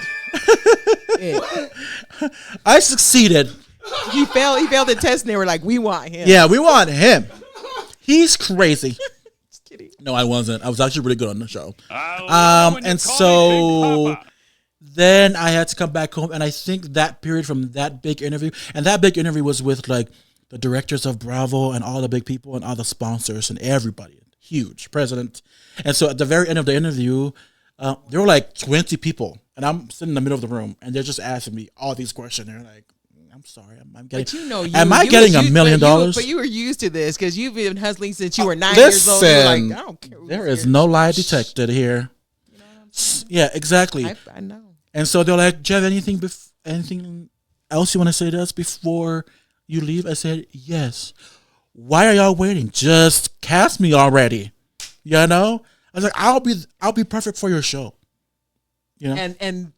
I succeeded. He failed the test and they were like, we want him. Yeah, we want him. He's crazy. Just kidding. No, I wasn't. I was actually really good on the show. And And so then I had to come back home, and I think that period from that big interview, and that big interview was with like the directors of Bravo and all the big people and all the sponsors and everybody, huge president. And so at the very end of the interview, there were like 20 people, and I'm sitting in the middle of the room, and they're just asking me all these questions. They're like, "I'm sorry, I'm getting. But you know, am I getting $1 million? But you were used to this because you've been hustling since you were 9 years old. You're Listen, like, I don't care. there is no lie detected here. Yeah, exactly. I know. And so they're like, "Do you have anything else you want to say to us before you leave?" I said, "Yes." "Why are y'all waiting? Just cast me already." You know? I was like, I'll be perfect for your show. You know? And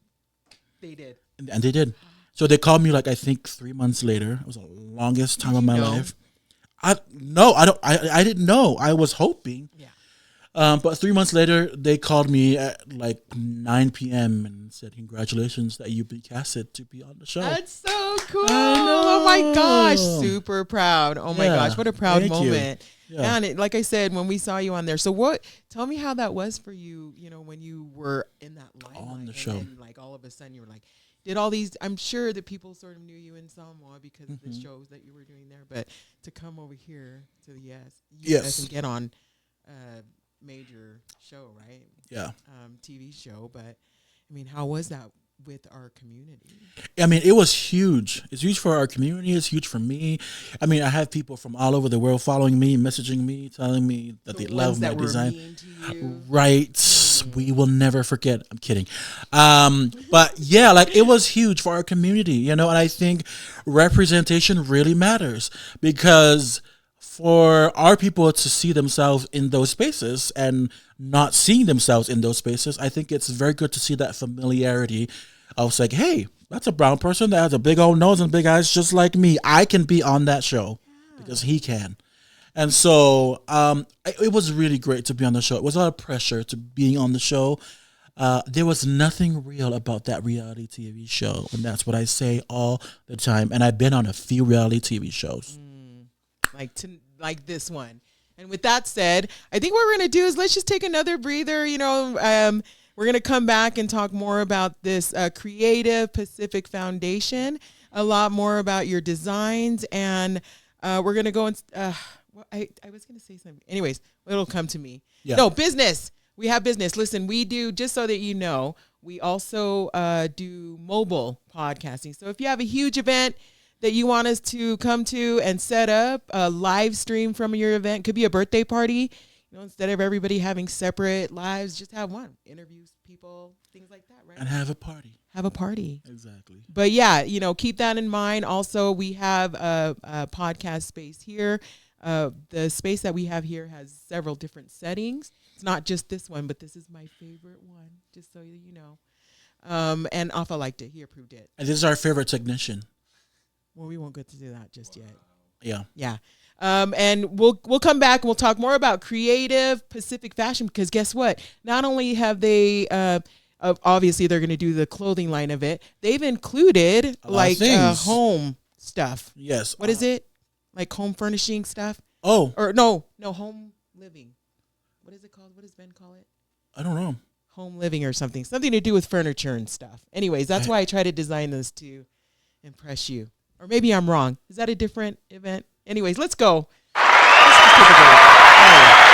they did. And they did. So they called me like I think 3 months later. It was the longest time of my know? life. I didn't know. I was hoping. Yeah. But 3 months later, they called me at like 9 p.m. and said, "Congratulations that you've been casted to be on the show." That's so cool. know. Oh my gosh. Super proud. Oh my Yeah. gosh. What a proud Thank you. moment. Yeah. And like I said, when we saw you on there. So tell me how that was for you, when you were in that limelight On the show. And like all of a sudden you were like, did all these, I'm sure that people sort of knew you in Samoa because of the shows that you were doing there, but to come over here to the US and get on a major show, right? Yeah. TV show. But I mean, how was that with our community? I mean, it was huge. It's huge for our community. It's huge for me. I mean, I have people from all over the world following me, messaging me, telling me that they love ones my that were design. mean to you. Right. We will never forget. I'm kidding. But yeah, like it was huge for our community, and I think representation really matters because for our people to see themselves in those spaces and not seeing themselves in those spaces, I think it's very good to see that familiarity. I was like, hey, that's a brown person that has a big old nose and big eyes just like me. I can be on that show because he can. And so it was really great to be on the show. It was a lot of pressure to being on the show. There was nothing real about that reality TV show. And that's what I say all the time. And I've been on a few reality TV shows. Like this one. And with that said, I think what we're going to do is let's just take another breather. We're going to come back and talk more about this Creative Pacific Foundation, a lot more about your designs, and we're going to go and I was going to say something. Anyways, it'll come to me. Yeah. No, business. We have business. Listen, we do, just so that you know, we also do mobile podcasting. So if you have a huge event that you want us to come to and set up a live stream from your event, could be a birthday party, You know, instead of everybody having separate lives, just have one. Interviews people, things like that, right? And have a party. Have a party. Exactly. But yeah, you know, keep that in mind. Also, we have a podcast space here. The space that we have here has several different settings. It's not just this one, but this is my favorite one, just so you know. And Alpha liked it. He approved it. And this is our favorite technician. Well, we won't get to do that just yet. Yeah. Yeah. And we'll come back and we'll talk more about creative Pacific fashion, because guess what? Not only have they obviously they're going to do the clothing line of it, they've included like home stuff. Yes. What is it? Like home furnishing stuff? Oh. Or no, home living. What is it called? What does Ben call it? I don't know. Home living or something. Something to do with furniture and stuff. Anyways, that's why I try to design this to impress you. Or maybe I'm wrong. Is that a different event? Anyways, let's go. Let's just take a break.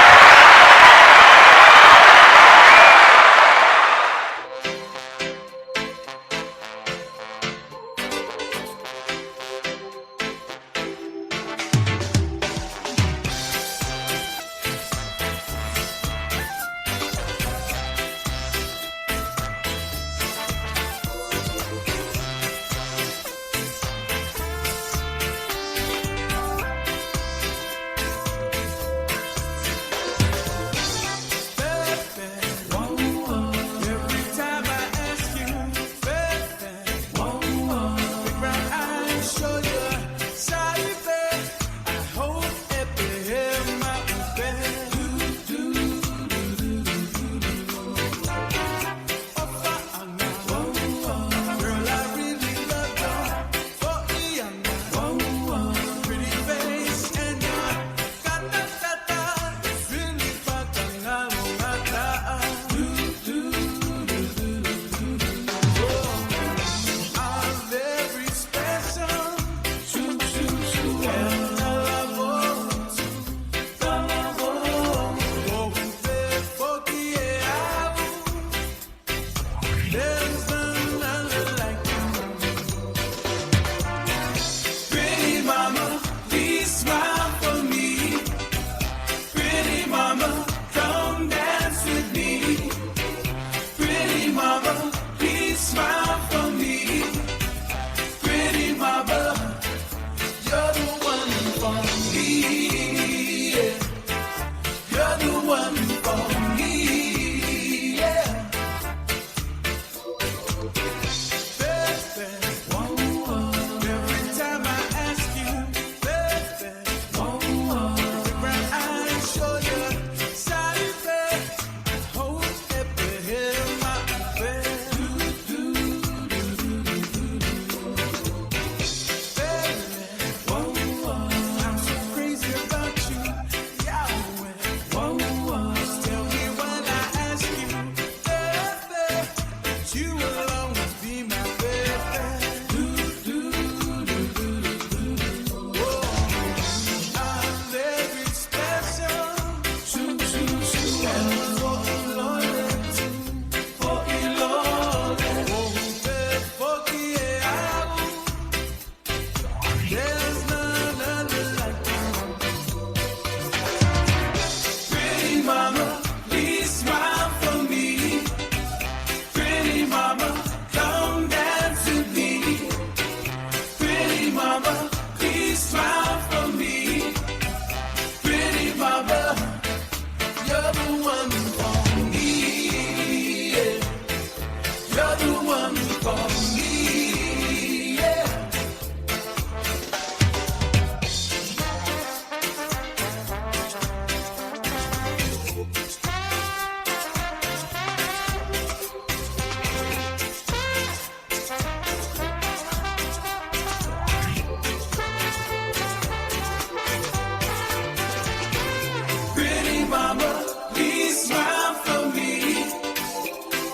Smile for me,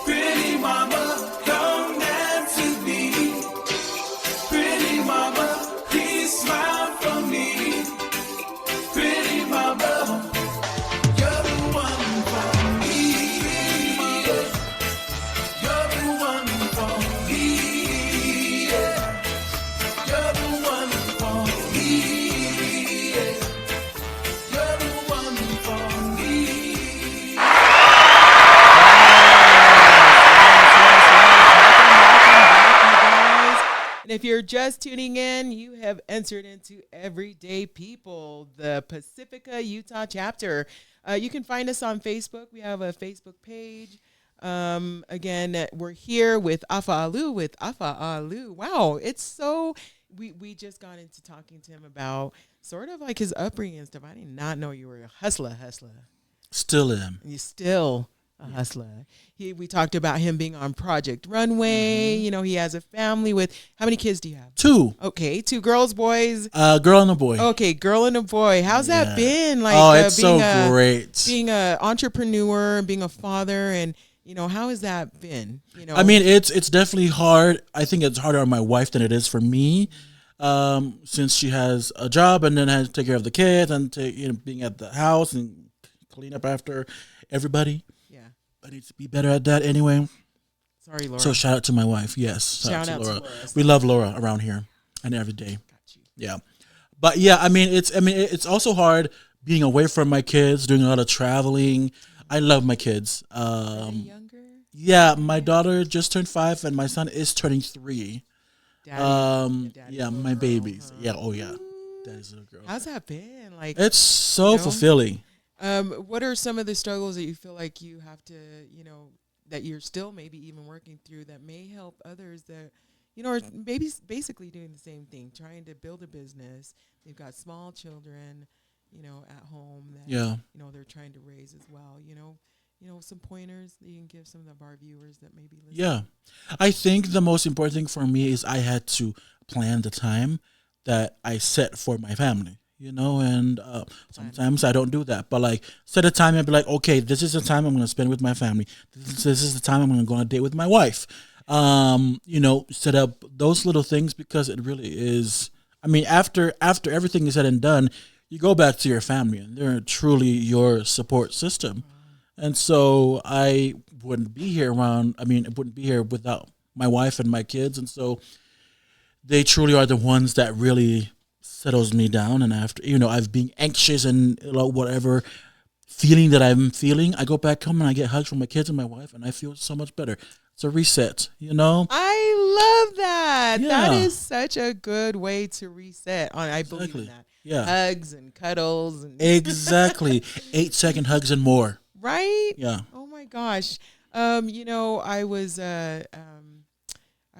pretty mama, come dance with And if you're just tuning in, you have entered into Everyday People, the Pacifica, Utah chapter. You can find us on Facebook. We have a Facebook page. Again, we're here with Afa Alu, Wow, it's so, we just got into talking to him about sort of like his upbringing and stuff. I did not know you were a hustler. Still am. And you still a hustler. We talked about him being on Project Runway. You know, he has a family with, how many kids do you have? 2. Okay, 2 girls, boys. Girl and a boy. Okay, girl and a boy. How's that been? Like, it's so great. Being an entrepreneur and being a father, and you know, how has that been? You know, I mean, it's definitely hard. I think it's harder on my wife than it is for me, since she has a job and then has to take care of the kids and being at the house and clean up after everybody. Yeah, I need to be better at that anyway. Sorry, Laura. So shout out to my wife. Yes, Shout out to Laura. We love Laura around here and every day. Got you. Yeah, but yeah, it's also hard being away from my kids, doing a lot of traveling. I love my kids. Younger? Yeah, my daughter just turned 5 and my son is turning 3. Daddy, Yeah, my girl, babies. huh? Yeah, oh yeah. Daddy's little girl. How's that been? Like, It's so you know? fulfilling. What are some of the struggles that you feel like you have to, you know, that you're still maybe even working through that may help others that, you know, are maybe basically doing the same thing, trying to build a business. They've got small children, you know, at home that, Yeah. you know, they're trying to raise as well. You know, some pointers that you can give some of our viewers that may be listening. Yeah. I think the most important thing for me is I had to plan the time that I set for my family, and sometimes I don't do that. But like set a time and be like, okay, this is the time I'm going to spend with my family. This is the time I'm going to go on a date with my wife. Set up those little things because it really is. I mean, after everything is said and done, you go back to your family and they're truly your support system. And so I wouldn't be here without my wife and my kids. And so they truly are the ones that really settles me down. And after, I've been anxious and whatever feeling that I'm feeling, I go back home and I get hugs from my kids and my wife and I feel so much better. It's a reset, I love that. Yeah. That is such a good way to reset. I believe Exactly. in that. Yeah. Hugs and cuddles and Exactly. 8-second hugs and more. right? Yeah. Oh my gosh. I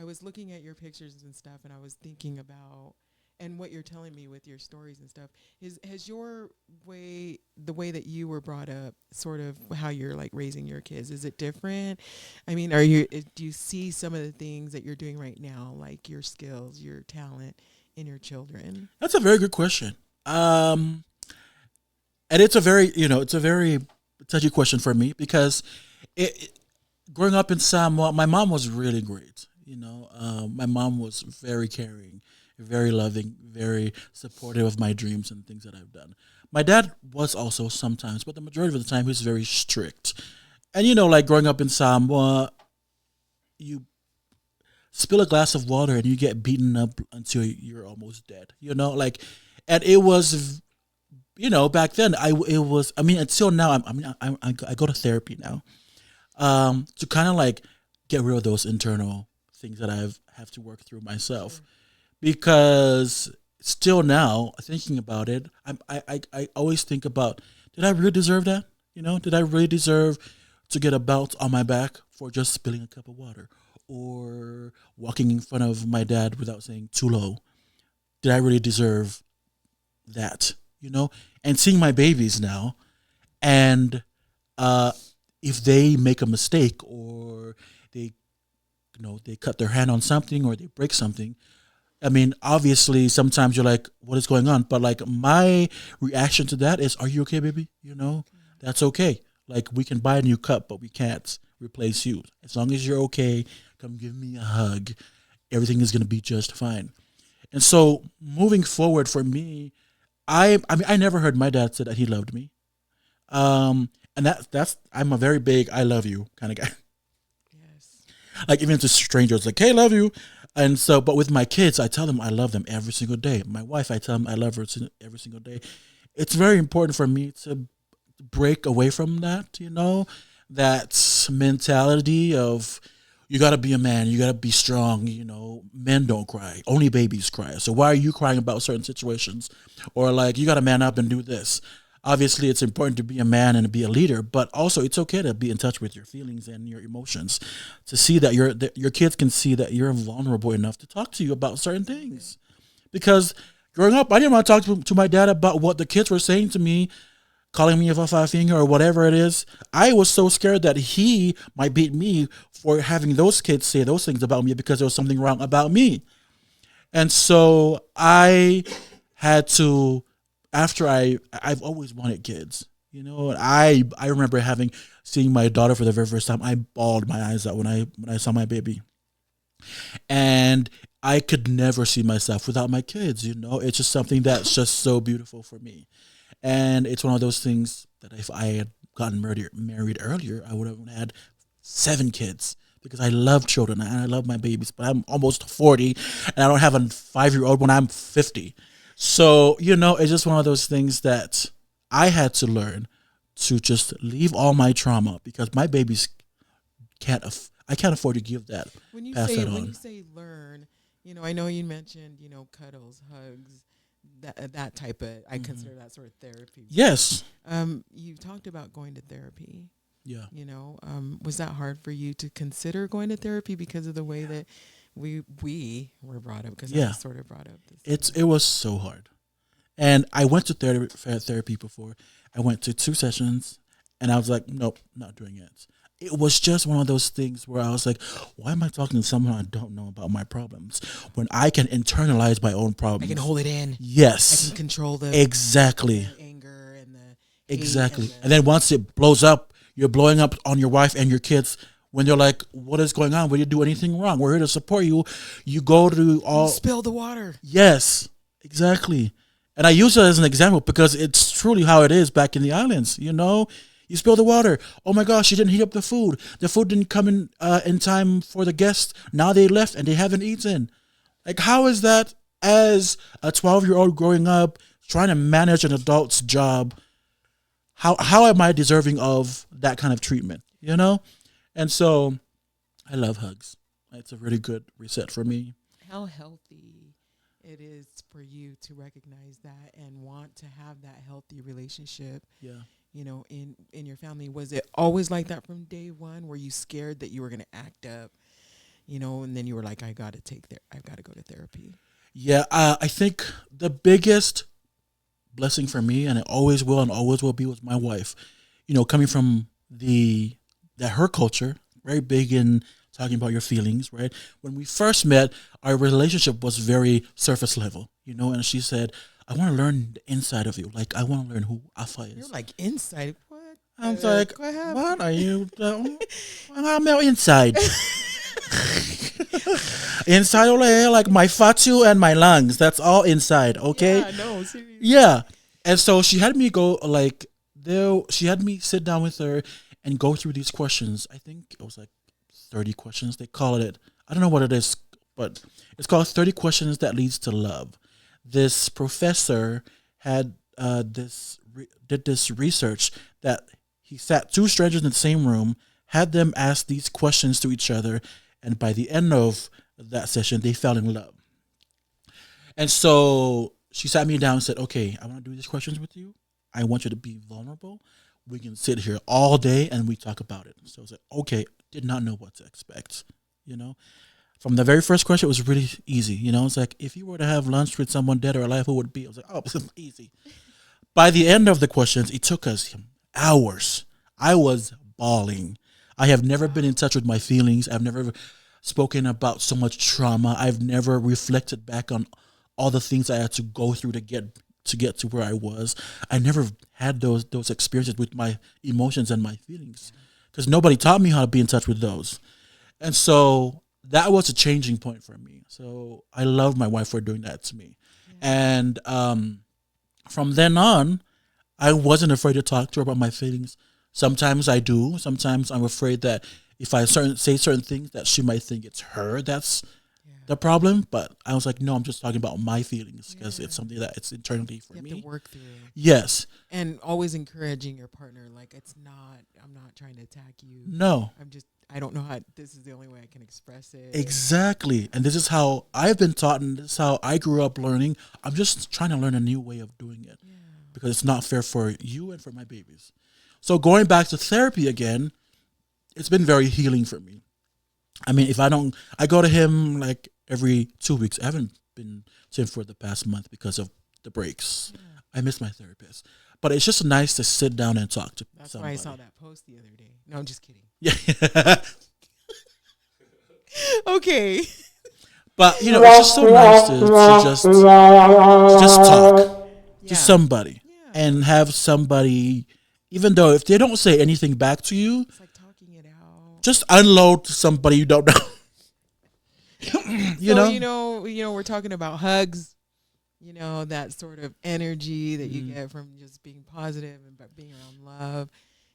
was looking at your pictures and stuff, and I was thinking about and what you're telling me with your stories and stuff. Has the way that you were brought up, sort of how you're like raising your kids, is it different? I mean, do you see some of the things that you're doing right now, like your skills, your talent in your children? That's a very good question. And it's a very touchy question for me because growing up in Samoa, my mom was really great. My mom was very caring, very loving, very supportive of my dreams and things that I've done. My dad was also sometimes, but the majority of the time he was very strict. And like growing up in Samoa, you spill a glass of water and you get beaten up until you're almost dead. And it was, back then until now, I go to therapy now, to kind of like get rid of those internal things that I have to work through myself. Sure. Because still now, thinking about it, I always think about, did I really deserve that? Did I really deserve to get a belt on my back for just spilling a cup of water or walking in front of my dad without saying too low? Did I really deserve that? And seeing my babies now, and if they make a mistake or they cut their hand on something or they break something, I mean, obviously sometimes you're like, what is going on? But like my reaction to that is, are you okay, baby? That's okay. Like we can buy a new cup, but we can't replace you. As long as you're okay, come give me a hug. Everything is going to be just fine. And so moving forward for me, I never heard my dad say that he loved me. And that's I'm a very big I love you kind of guy. Yes. Like even to strangers, like, hey, love you. And so, but with my kids, I tell them I love them every single day. My wife, I tell them I love her every single day. It's very important for me to break away from that, that mentality of, you got to be a man. You got to be strong. Men don't cry. Only babies cry. So why are you crying about certain situations? Or like, you got to man up and do this. Obviously, it's important to be a man and to be a leader, but also it's okay to be in touch with your feelings and your emotions, to see that your kids can see that you're vulnerable enough to talk to you about certain things. Because growing up, I didn't want to talk to my dad about what the kids were saying to me, calling me a five finger or whatever it is. I was so scared that he might beat me for having those kids say those things about me because there was something wrong about me. And so I had to, after I've always wanted kids, and I remember seeing my daughter for the very first time. I bawled my eyes out when I saw my baby. And I could never see myself without my kids, It's just something that's just so beautiful for me. And it's one of those things that if I had gotten married earlier, I would have had 7 kids because I love children and I love my babies. But I'm almost 40 and I don't have a 5-year-old when I'm 50. So, it's just one of those things that I had to learn to just leave all my trauma because my babies I can't afford to give that. When you pass say that on. when you say learn, I know you mentioned, cuddles, hugs, that type of, I consider that sort of therapy. Yes. You talked about going to therapy. Yeah. Was that hard for you to consider going to therapy because of the way that we were brought up? Because I was sort of brought up. It was so hard. And I went to therapy before. I went to 2 sessions and I was like, nope, not doing it. It was just one of those things where I was like, why am I talking to someone I don't know about my problems when I can internalize my own problems? I can hold it in. Yes. I can control the anger and the exactly. And then once it blows up, you're blowing up on your wife and your kids when they're like, what is going on? We didn't do anything wrong. We're here to support you. You go to all... Spill the water. Yes, exactly. And I use it as an example because it's truly how it is back in the islands, You spill the water. Oh my gosh, you didn't heat up the food. The food didn't come in time for the guests. Now they left and they haven't eaten. Like, how is that as a 12-year-old growing up, trying to manage an adult's job? How am I deserving of that kind of treatment, And so I love hugs. It's a really good reset for me. How healthy it is for you to recognize that and want to have that healthy relationship. Yeah. In your family. Was it always like that from day one? Were you scared that you were going to act up, and then you were like, I've got to go to therapy? Yeah. I think the biggest blessing for me, and it always will and always will be, was my wife, coming from her culture, very big in talking about your feelings, right? When we first met, our relationship was very surface level, and she said, I want to learn the inside of you. Like, I want to learn who Afa is. You're like, inside? What? I'm like, what are you? I'm now inside. Inside, like my fatu and my lungs. That's all inside, okay? Yeah, no, seriously. Yeah. And so she had me she had me sit down with her and go through these questions. I think it was like 30 questions. They call it. I don't know what it is, but it's called 30 Questions That Leads to Love. This professor had did this research that he sat 2 strangers in the same room, had them ask these questions to each other, and by the end of that session, they fell in love. And so she sat me down and said, okay, I want to do these questions with you. I want you to be vulnerable. We can sit here all day and we talk about it. So I was like, okay, did not know what to expect, From the very first question, it was really easy. It's like, if you were to have lunch with someone dead or alive, who would it be? I was like, oh, this is easy. By the end of the questions, it took us hours. I was bawling. I have never been in touch with my feelings. I've never spoken about so much trauma. I've never reflected back on all the things I had to go through to get to where I was. I never had those experiences with my emotions and my feelings because nobody taught me how to be in touch with those. And so that was a changing point for me. So I love my wife for doing that to me. Yeah. And from then on, I wasn't afraid to talk to her about my feelings. Sometimes I do. Sometimes I'm afraid that if I say certain things that she might think it's her that's the problem. But I was like, no, I'm just talking about my feelings because it's something that it's internally for me. You have to work through. Yes. And always encouraging your partner. Like, I'm not trying to attack you. No. I don't know how. This is the only way I can express it. Exactly. And this is how I've been taught, and this is how I grew up learning. I'm just trying to learn a new way of doing it because it's not fair for you and for my babies. So going back to therapy again, it's been very healing for me. I mean, I go to him like every 2 weeks. I haven't been to him for the past month because of the breaks. Yeah. I miss my therapist. But it's just nice to sit down and talk to That's somebody. why I saw that post the other day. No, I'm just kidding. Yeah. Okay. But, you know, it's just so nice to just talk to somebody and have somebody, even though if they don't say anything back to you, It's like talking it out. just unload to somebody you don't know. you know? We're talking about hugs, that sort of energy that you get from just being positive and being around love.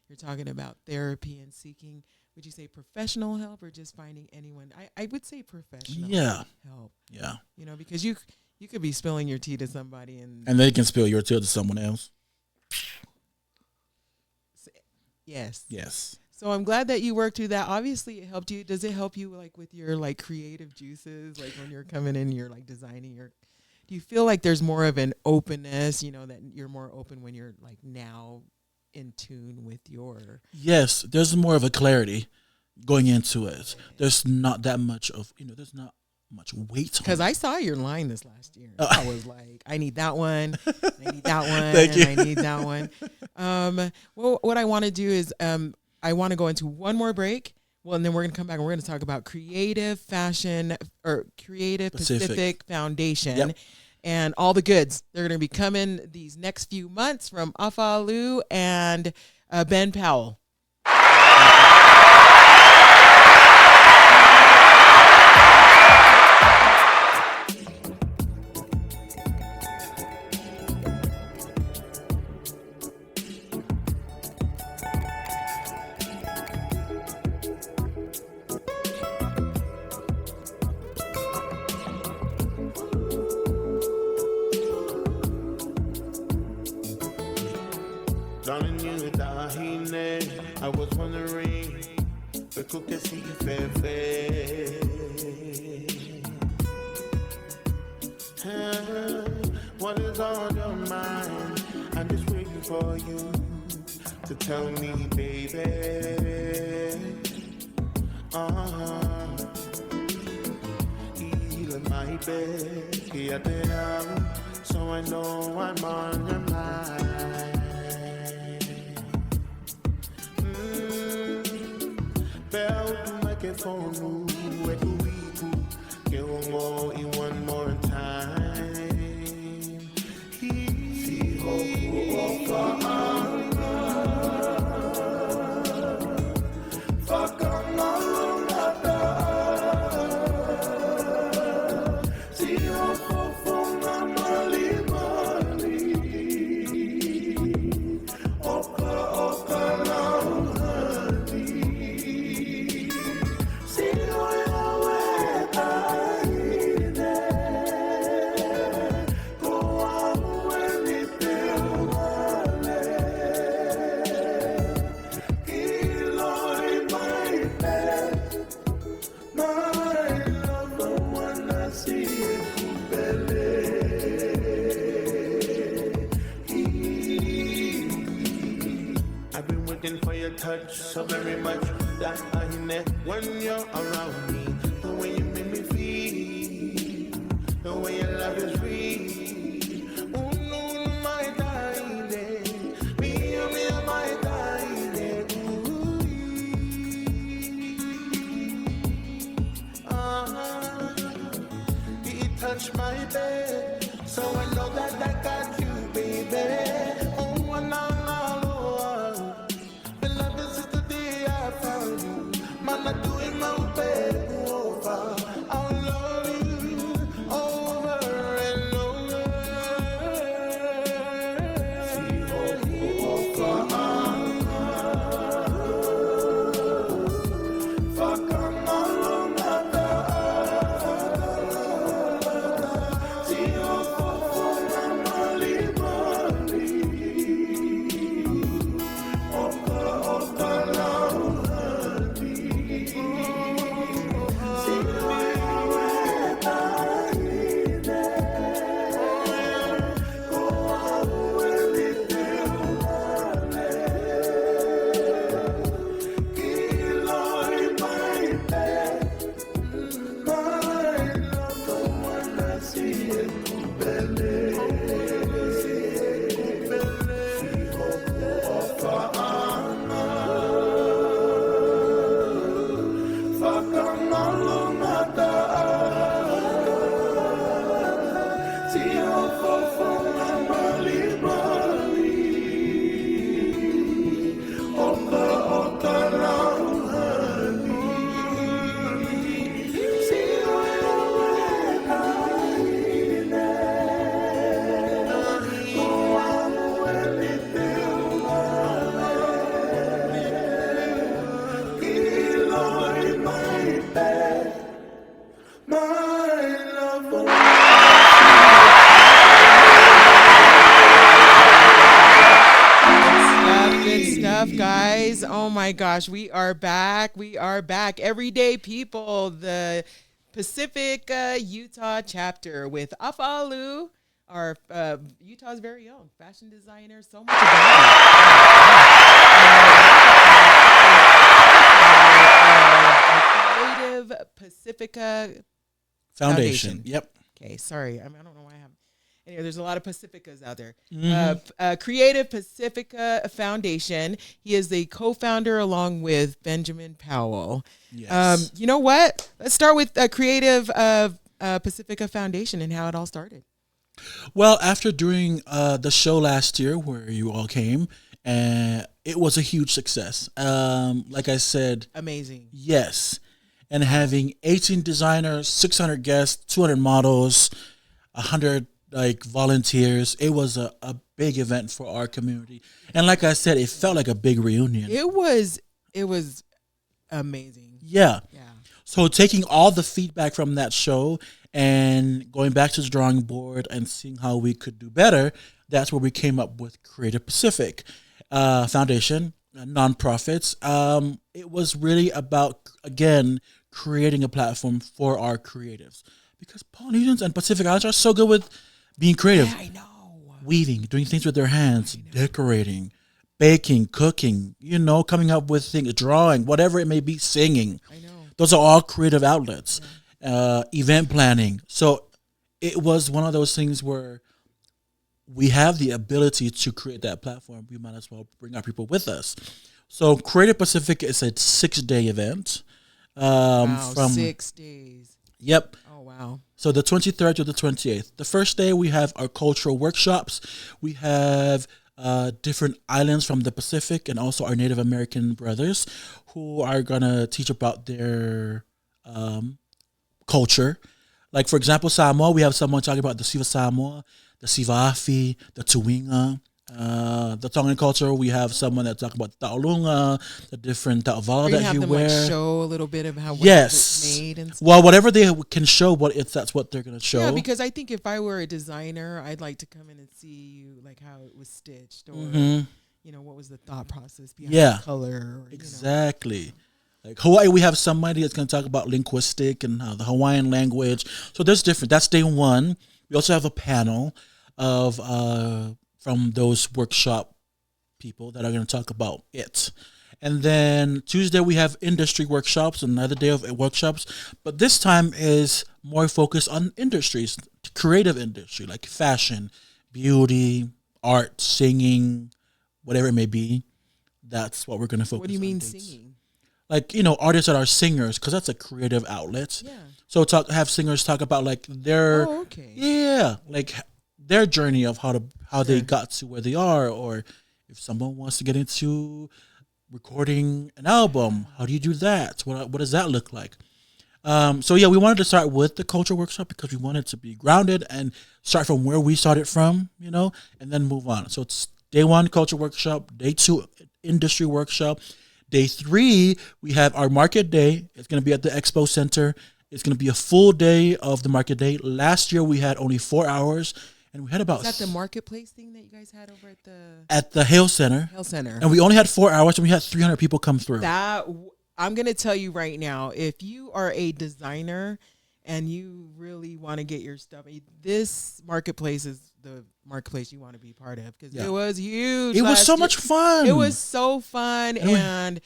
You're talking about therapy and seeking, would you say professional help or just finding anyone? I would say professional help. Yeah. Because you could be spilling your tea to somebody and they can spill your tea to someone else. Yes. So I'm glad that you worked through that. Obviously, it helped you. Does it help you like with your like creative juices? Like when you're coming in, you're like designing your. Do you feel like there's more of an openness? That you're more open when you're like now in tune with your. Yes, there's more of a clarity going into it. There's not that much of there's not much weight. Because I saw your line this last year. I was like, I need that one. I need that one. Thank you. I need that one. Well, what I want to do is I want to go into one more break. Well, and then we're going to come back and we're going to talk about Creative Fashion or Creative Pacific Foundation. Yep. And all the goods. They're going to be coming these next few months from Afalu and Ben Powell. Darling, you dahine. I was wondering, the cookie see fefe. What is on your mind? I'm just waiting for you to tell me, baby. Heal my bed, here they are, so I know I'm on your mind. Bell microphone, where do we go? Get one more in one more time. See fuck on all of that. See for Mali. Touch so very much that I need when you're around me. The way you make me feel, the way your love is free. Oh no, my darling, me, my darling. He touched my bed, so I know that I got you, baby. Oh, and I'm doing my bed over. I'll love you over and over. Fuck on all of that. See, My love will Good stuff, guys. Oh my gosh, we are back. We are back. Everyday people, the Pacific Utah chapter with Afalu, our Utah's very own fashion designer. So much about Creative Pacifica Foundation. Yep. Okay, sorry. I don't know why I have. Anyway, there's a lot of Pacificas out there. Creative Pacifica Foundation. He is the co-founder along with Benjamin Powell. Yes. You know what? Let's start with Creative Pacifica Foundation and how it all started. Well, after doing the show last year where you all came, it was a huge success. Like I said, Amazing. yes. And having 18 designers, 600 guests, 200 models, 100 volunteers. It was a big event for our community. And like I said, it felt like a big reunion. It was amazing. Yeah. Yeah. So taking all the feedback from that show and going back to the drawing board and seeing how we could do better, that's where we came up with Creative Pacific Foundation, nonprofits. It was really about, again, creating a platform for our creatives. Because Polynesians and Pacific Islanders are so good with being creative. Yeah, I know. Weaving, doing things with their hands, decorating, baking, cooking, coming up with things, drawing, whatever it may be, singing. I know. Those are all creative outlets. Event planning. So it was one of those things where we have the ability to create that platform. We might as well bring our people with us. So Creative Pacific is a 6-day event. Wow, From 6 days. Yep. Oh, wow. So the 23rd to the 28th. The first day we have our cultural workshops. We have different islands from the Pacific and also our Native American brothers who are going to teach about their culture. Like, for example, Samoa, we have someone talking about the Siva Samoa, the Sivafi, the Tuwinga. The Tongan culture, we have someone that talks about the Taolunga, the different ta'avala that you wear. Show a little bit of how Yes. it's made and stuff. Well, whatever they can show, if that's what they're going to show. Yeah, because I think if I were a designer, I'd like to come in and see you like how it was stitched, or what was the thought process behind Yeah. the color. Or, Exactly. Like Hawaii, we have somebody that's going to talk about linguistic and how the Hawaiian language. So there's different. That's day one. We also have a panel of from those workshop people that are going to talk about it. And then Tuesday we have industry workshops, another day of workshops, but this time is more focused on industries, creative industry like fashion, beauty, art, singing, whatever it may be. That's what we're going to focus on. What do you mean dates. singing? Like, artists that are singers, because that's a creative outlet. Yeah. So have singers talk about like their Oh, okay. like their journey of how they got to where they are, or if someone wants to get into recording an album, how do you do that? What does that look like? So we wanted to start with the culture workshop because we wanted to be grounded and start from where we started from, and then move on. So it's day one culture workshop, day two industry workshop. Day 3, we have our market day. It's going to be at the Expo Center. It's going to be a full day of the market day. Last year, we had only 4 hours, and we had about... Is that the marketplace thing that you guys had over at the... At the Hale Center. Hale Center. And we only had 4 hours, and we had 300 people come through. I'm going to tell you right now, if you are a designer and you really want to get your stuff, this marketplace is the marketplace you want to be part of, because it was huge. It was so much fun. It was so fun. And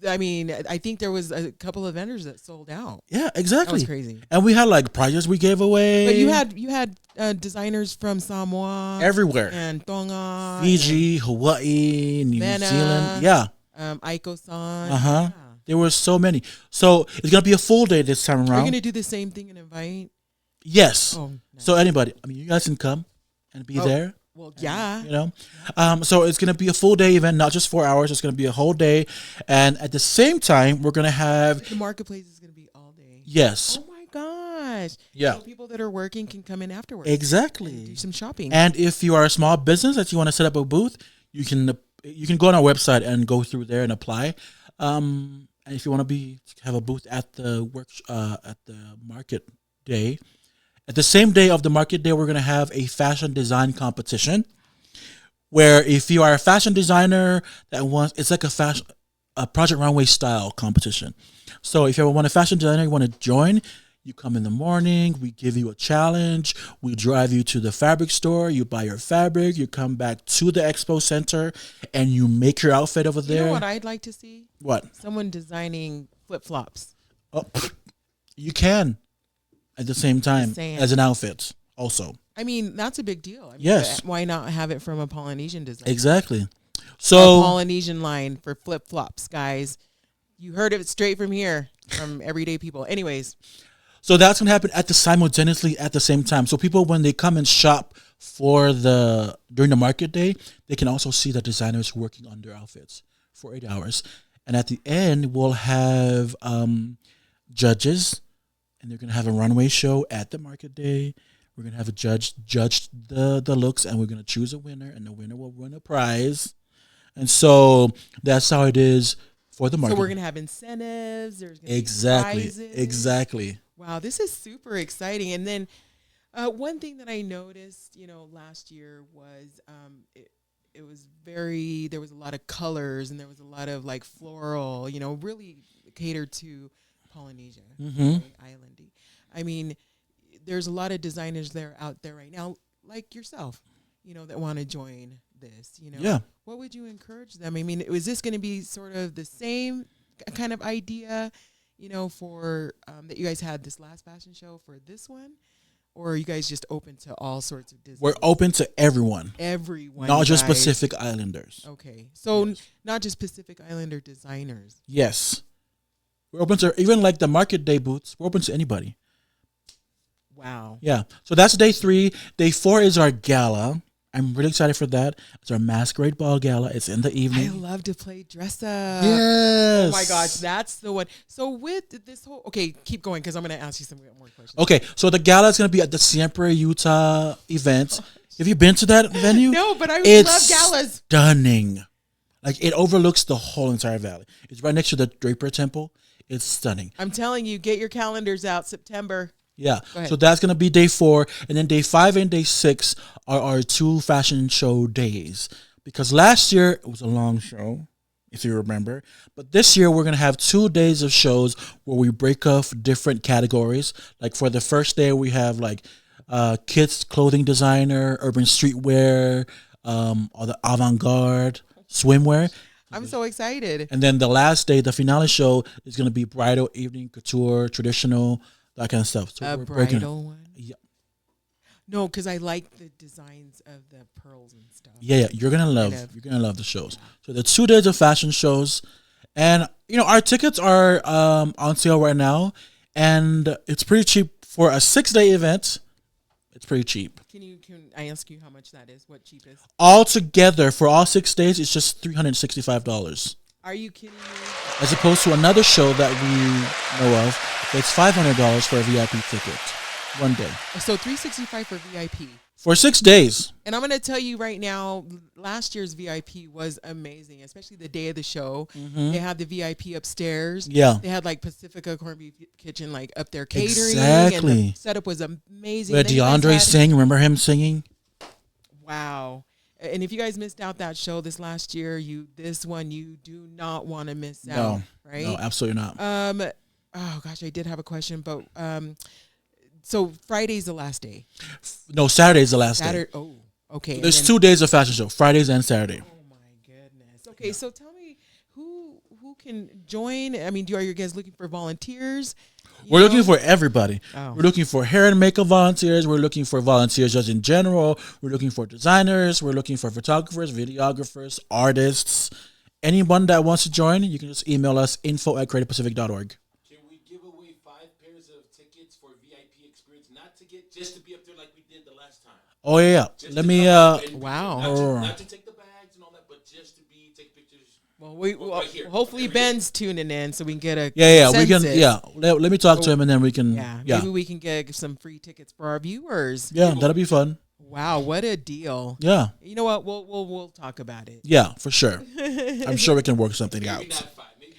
I mean, I think there was a couple of vendors that sold out. Yeah, exactly. That was crazy. And we had like prizes we gave away. But you had designers from Samoa, everywhere, and Tonga, Fiji, Hawaii, New Mena, Zealand. Yeah. Aiko-san. Uh-huh. There were so many. So it's going to be a full day this time around. We're going to do the same thing and invite. Yes. Oh, nice. So anybody, you guys can come and be there. Well, yeah. So it's going to be a full day event, not just 4 hours. It's going to be a whole day. And at the same time, we're going to have... The marketplace is going to be all day. Yes. Oh, my gosh. Yeah. So people that are working can come in afterwards. Exactly. And do some shopping. And if you are a small business that you want to set up a booth, you can go on our website and go through there and apply. and if you want to have a booth at the at the market day, at the same day of the market day, we're gonna have a fashion design competition. Where if you are a fashion designer that wants, it's like a Project Runway style competition. So if you ever want a fashion designer, you want to join, you come in the morning, we give you a challenge, we drive you to the fabric store, you buy your fabric, you come back to the expo center, and you make your outfit over You there. know what I'd like to see? What? Someone designing flip flops. Oh, you can at the same time saying. as an outfit also. I mean, that's a big deal. I mean, Yes. Why not have it from a Polynesian design? Exactly. A So Polynesian line for flip flops, guys. You heard it straight from here, from everyday people. Anyways, So that's gonna happen simultaneously at the same time. So people, when they come and shop during the market day, they can also see the designers working on their outfits for 8 hours. And at the end, we'll have judges, and they're gonna have a runway show at the market day. We're gonna have a judge the looks, and we're gonna choose a winner, and the winner will win a prize. And so that's how it is for the market. so we're gonna have incentives. There's gonna exactly, be prizes. exactly. Wow, this is super exciting. And then one thing that I noticed, last year was it was there was a lot of colors and there was a lot of like floral, really catered to Polynesia, Mhm. right? Islandy. I mean, there's a lot of designers out there right now, like yourself, that want to join this, Yeah. What would you encourage them? I mean, was this going to be sort of the same kind of idea, for that you guys had this last fashion show for this one? Or are you guys just open to all sorts of designs? We're open to everyone, Everyone. not you just guys. Pacific Islanders. Okay. So not just Pacific Islander designers. Yes. We're open to even like the market day booths. We're open to anybody. Wow. Yeah. So that's day 3. Day 4 is our gala. I'm really excited for that. It's our masquerade ball gala. It's in the I evening. love to play dress up. Yes. Oh my gosh, that's the one. So with this whole, okay, keep going because I'm going to ask you some more questions. Okay. So the gala is going to be at the Siempre Utah event. Have you been to that venue? No, but I It's love galas. stunning. Like it overlooks the whole entire valley. It's right next to the Draper Temple. It's stunning. I'm telling you, get your calendars out. September. Yeah. Go ahead. So that's going to be day 4. And then day 5 and day 6 are our 2 fashion show days. Because last year it was a long show, if you remember. But this year we're going to have 2 days of shows where we break off different categories. Like for the first day we have like kids clothing designer, urban streetwear, or the avant-garde swimwear. I'm so excited. And then the last day, the finale show, is going to be bridal, evening, couture, traditional, that kind of stuff. So A we're breaking it. bridal one? Yeah. No, because I like the designs of the pearls and stuff. Yeah, you're gonna love Kind of. you're gonna love the shows. So the 2 days of fashion shows, and our tickets are on sale right now, and it's pretty cheap for a 6-day event. It's pretty cheap. Can I ask you how much that is? What cheapest? All together for all 6 days, it's just $365, Are you kidding me? as opposed to another show that we know of. It's $500 for a VIP ticket, 1 day So $365 for VIP. for 6 days. And I'm going to tell you right now, last year's VIP was amazing, especially the day of the show. They had the VIP upstairs. Yeah. They had like Pacifica Corned Beef Kitchen like up there catering. Exactly. And the setup was amazing. Where Then you guys DeAndre had- sang, remember him singing? Wow. And if you guys missed out that show this last year, this one you do not want to miss out, right? No, absolutely not. Oh gosh, I did have a question, but so Friday's the last day. No, Saturday's the last day. Saturday. Oh, okay. There's and then- 2 days of fashion show, Fridays and Saturday. Oh my goodness. Okay, so tell me who can join? I mean, are you guys looking for volunteers? We're looking for everybody. Oh. We're looking for hair and makeup volunteers. We're looking for volunteers just in general. We're looking for designers. We're looking for photographers, videographers, artists. Anyone that wants to join, you can just email us info@creativepacific.org. Can we give away 5 pairs of tickets for VIP experience? Not to get, just to be up there like we did the last time. Oh yeah. Just Let to me come up and- Wow. Not to take the bags and all that, but just to take pictures. Well, right here. hopefully Right here. Ben's tuning in so we can get a Yeah, we can. consensus. Yeah, let me talk to him and then we can. Yeah, Yeah, maybe we can get some free tickets for our viewers. yeah, that'll be fun. Wow, what a deal! Yeah, You know what? We'll talk about it. yeah, for sure. I'm sure we can work something out. Maybe not 5, maybe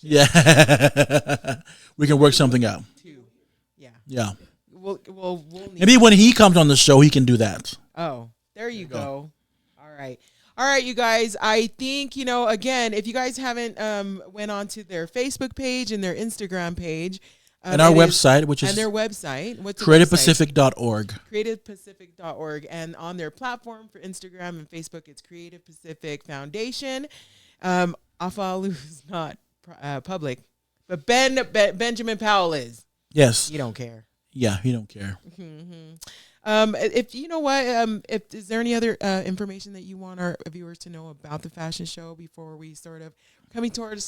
Yeah. We can work something out. Two. Yeah. Yeah. We'll need. Maybe when he comes on the show, he can do that. Oh, there you go. All right. All right, you guys. I think, again, if you guys haven't went on to their Facebook page and their Instagram page. And our website, which is and their website. What's creativepacific.org. creativepacific.org. And on their platform for Instagram and Facebook, it's Creative Pacific Foundation. Afalu is not public, but Benjamin Powell is. Yes. You don't care. Yeah, he don't care. If you know what, if is there any other information that you want our viewers to know about the fashion show before we sort of coming to an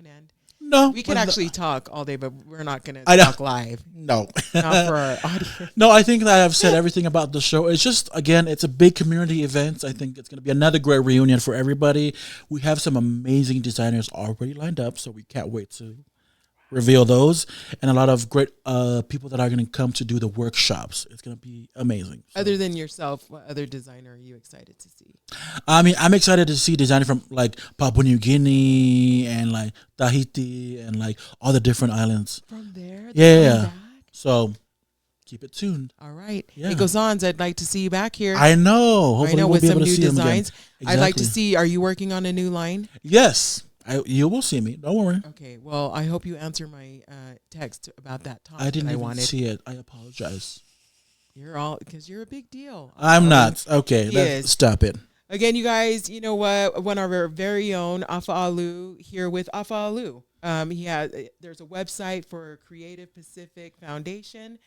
end? No, We could actually talk all day, but we're not going to I know. talk live. No. Not for our audience. No, I think that I've said everything about the show. It's just, again, it's a big community event. I think it's going to be another great reunion for everybody. We have some amazing designers already lined up, so we can't wait to reveal those. And a lot of great people that are going to come to do the workshops. It's going to be amazing. So, Other than yourself, what other designer are you excited to see? I mean, I'm excited to see designers from like Papua New Guinea and like Tahiti and like all the different islands. From there? Yeah. So keep it tuned. All right. Yeah. It goes on. I'd like to see you back here. I know. Hopefully we'll with be some able to new see them again. designs. I'd like to Exactly. see, are you working on a new line? Yes. You will see me. Don't worry. Okay. Well, I hope you answer my text about that top I didn't that I even wanted. see it. I apologize. Because you're a big deal. I'm not. Okay. He is. Stop it. Again, you guys, you know what? One of our very own Afa'alu here with Afa'alu. There's a website for Creative Pacific Foundation.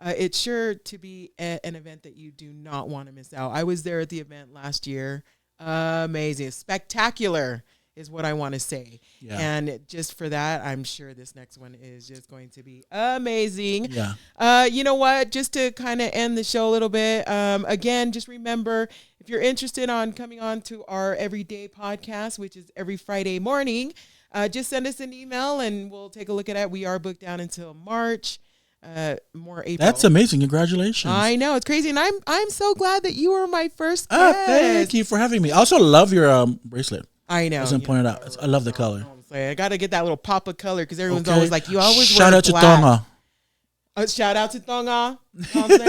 It's sure to be an event that you do not want to miss out. I was there at the event last year. Amazing. Spectacular is what I want to say. Yeah. And just for that, I'm sure this next one is just going to be amazing. Yeah. You know what? Just to kind of end the show a little bit, again, just remember, if you're interested on coming on to our everyday podcast, which is every Friday morning, just send us an email and we'll take a look at it. We are booked down until March, more April. That's amazing. Congratulations. I know, it's crazy, and I'm so glad that you were my first Ah, guest. thank you for having me. I also love your bracelet. I know. Wasn't pointed out. I love the color. I got to get that little pop of color because everyone's Okay. always like, you always Shout wear out to black. Tonga. Shout out to Tonga. You know what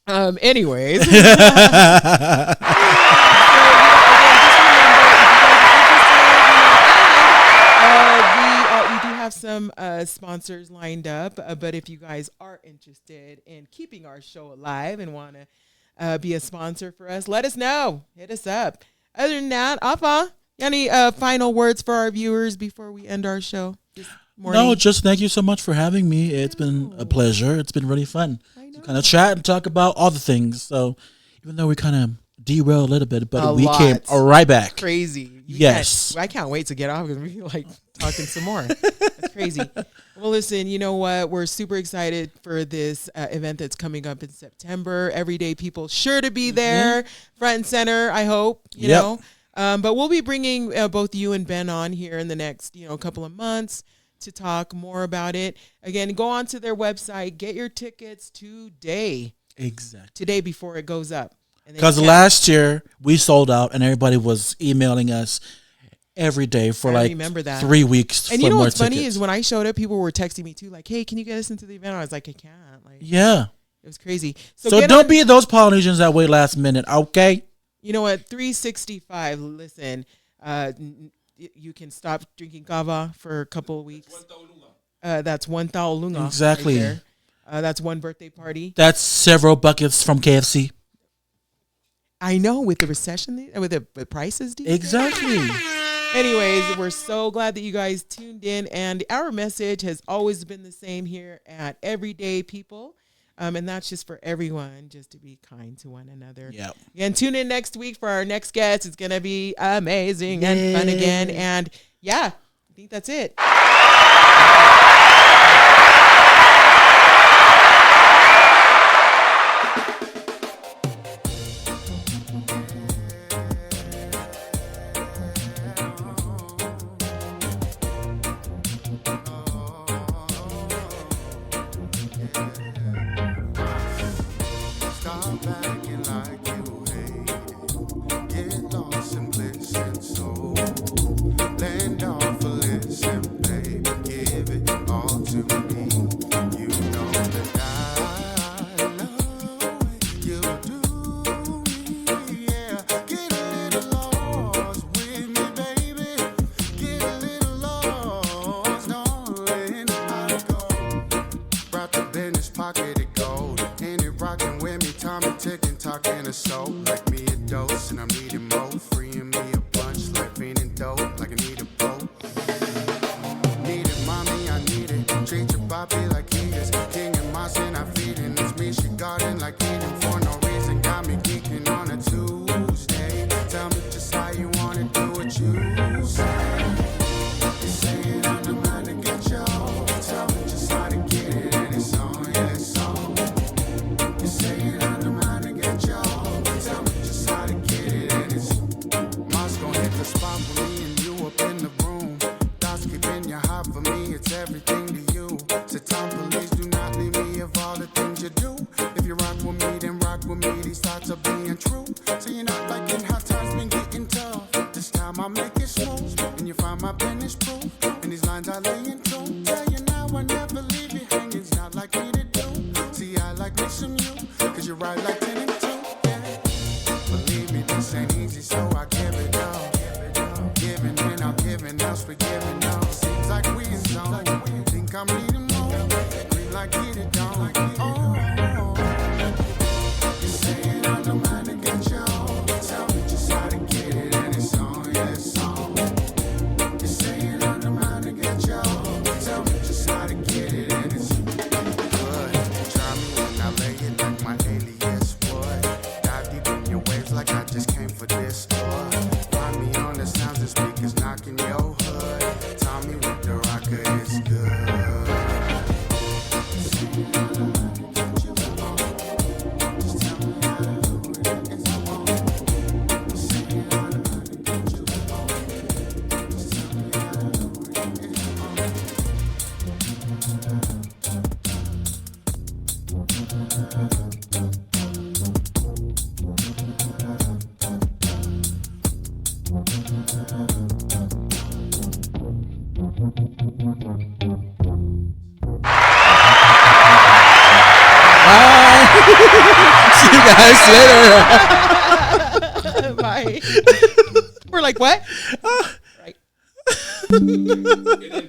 I'm saying? Anyways. We do have some sponsors lined up, but if you guys are interested in keeping our show alive and want to be a sponsor for us, let us know. Hit us up. Other than that, Afa, any final words for our viewers before we end our show this morning? No, just thank you so much for having me. It's been a pleasure. It's been really fun to kind of chat and talk about all the things. So even though we kind of derailed a little bit, but we came right back. Crazy. Yes. I can't wait to get off because we like talking some more. That's crazy. Well, listen, you know what? We're super excited for this event that's coming up in September. Everyday people sure to be there, front and center, I hope, you know. But we'll be bringing both you and Ben on here in the next, couple of months to talk more about it. Again, go on to their website, get your tickets today. Exactly. Today before it goes up. Because last year we sold out and everybody was emailing us every day for I remember that. 3 weeks. And for you know more what's funny tickets. is when I showed up, people were texting me too, like, "Hey, can you get us into the event?" I was like, "I can't." Like, Yeah. it was crazy. So get don't on- be those Polynesians that wait last minute, okay? You know what? 365. Listen, you can stop drinking kava for a couple of weeks. That's one tau lunga. Exactly. Right there. That's one birthday party. That's several buckets from KFC. I know, with the recession, with the prices. these days. Exactly. Anyways, we're so glad that you guys tuned in, and our message has always been the same here at Everyday People, and that's just for everyone, just to be kind to one another. Yeah. And tune in next week for our next guest. It's gonna be amazing and fun again. And yeah, I think that's it. Stop acting like you hate it. Get lost in bliss and soul. pocket of gold. And it rockin' with me, Tommy ticking, talking a soul. Like me a dose, and I'm needing more. Freeing me a bunch, like feeding dope, like I need a boat. Need it, mommy, I need it. Treat your body like he is. King and my sin, I feeding. It's me, she garden like eating for no reason. Got me geeking on a Tuesday. Tell me just how you wanna do what you say. You saying I'm the man to get you home. Tell me just how to get it, and it's on, yeah, it's on. You saying I'm the man to get you home. Tell me just how to get it, and it's. Mom's gon' hit the spot with me and you up in the room. Thoughts keeping you hot for me, it's everything to you. So Tom, police, do not leave me of all the things you do. If you rock with me, then rock with me. These thoughts are being true. So you're not liking how times been getting tough. This time I make it smooth, and you find my pen is proof. And these lines I lay in tune. Tell you now I never leave you hanging. It's not like me to do. See, I like me some you, cause you ride like 10 and 2. Yeah. Believe me, this ain't easy, so I give it all. Giving and I'm giving else for giving all. Seems like we in zone. Think I'm needing more. Green like get it on. Oh. You saying I'm the man to get you home. Tell me just how to get it, and it's on, yeah, it's on. You saying I'm the man to get you home. Tell me just how to get it, and it's good. Try me when I lay it like my alias would. Dive deep in your waves like I just came for this. Find me on the sounds and speakers knocking your hood. Tommy with the rocker is good. See you guys later. Bye. We're like, what? Right. It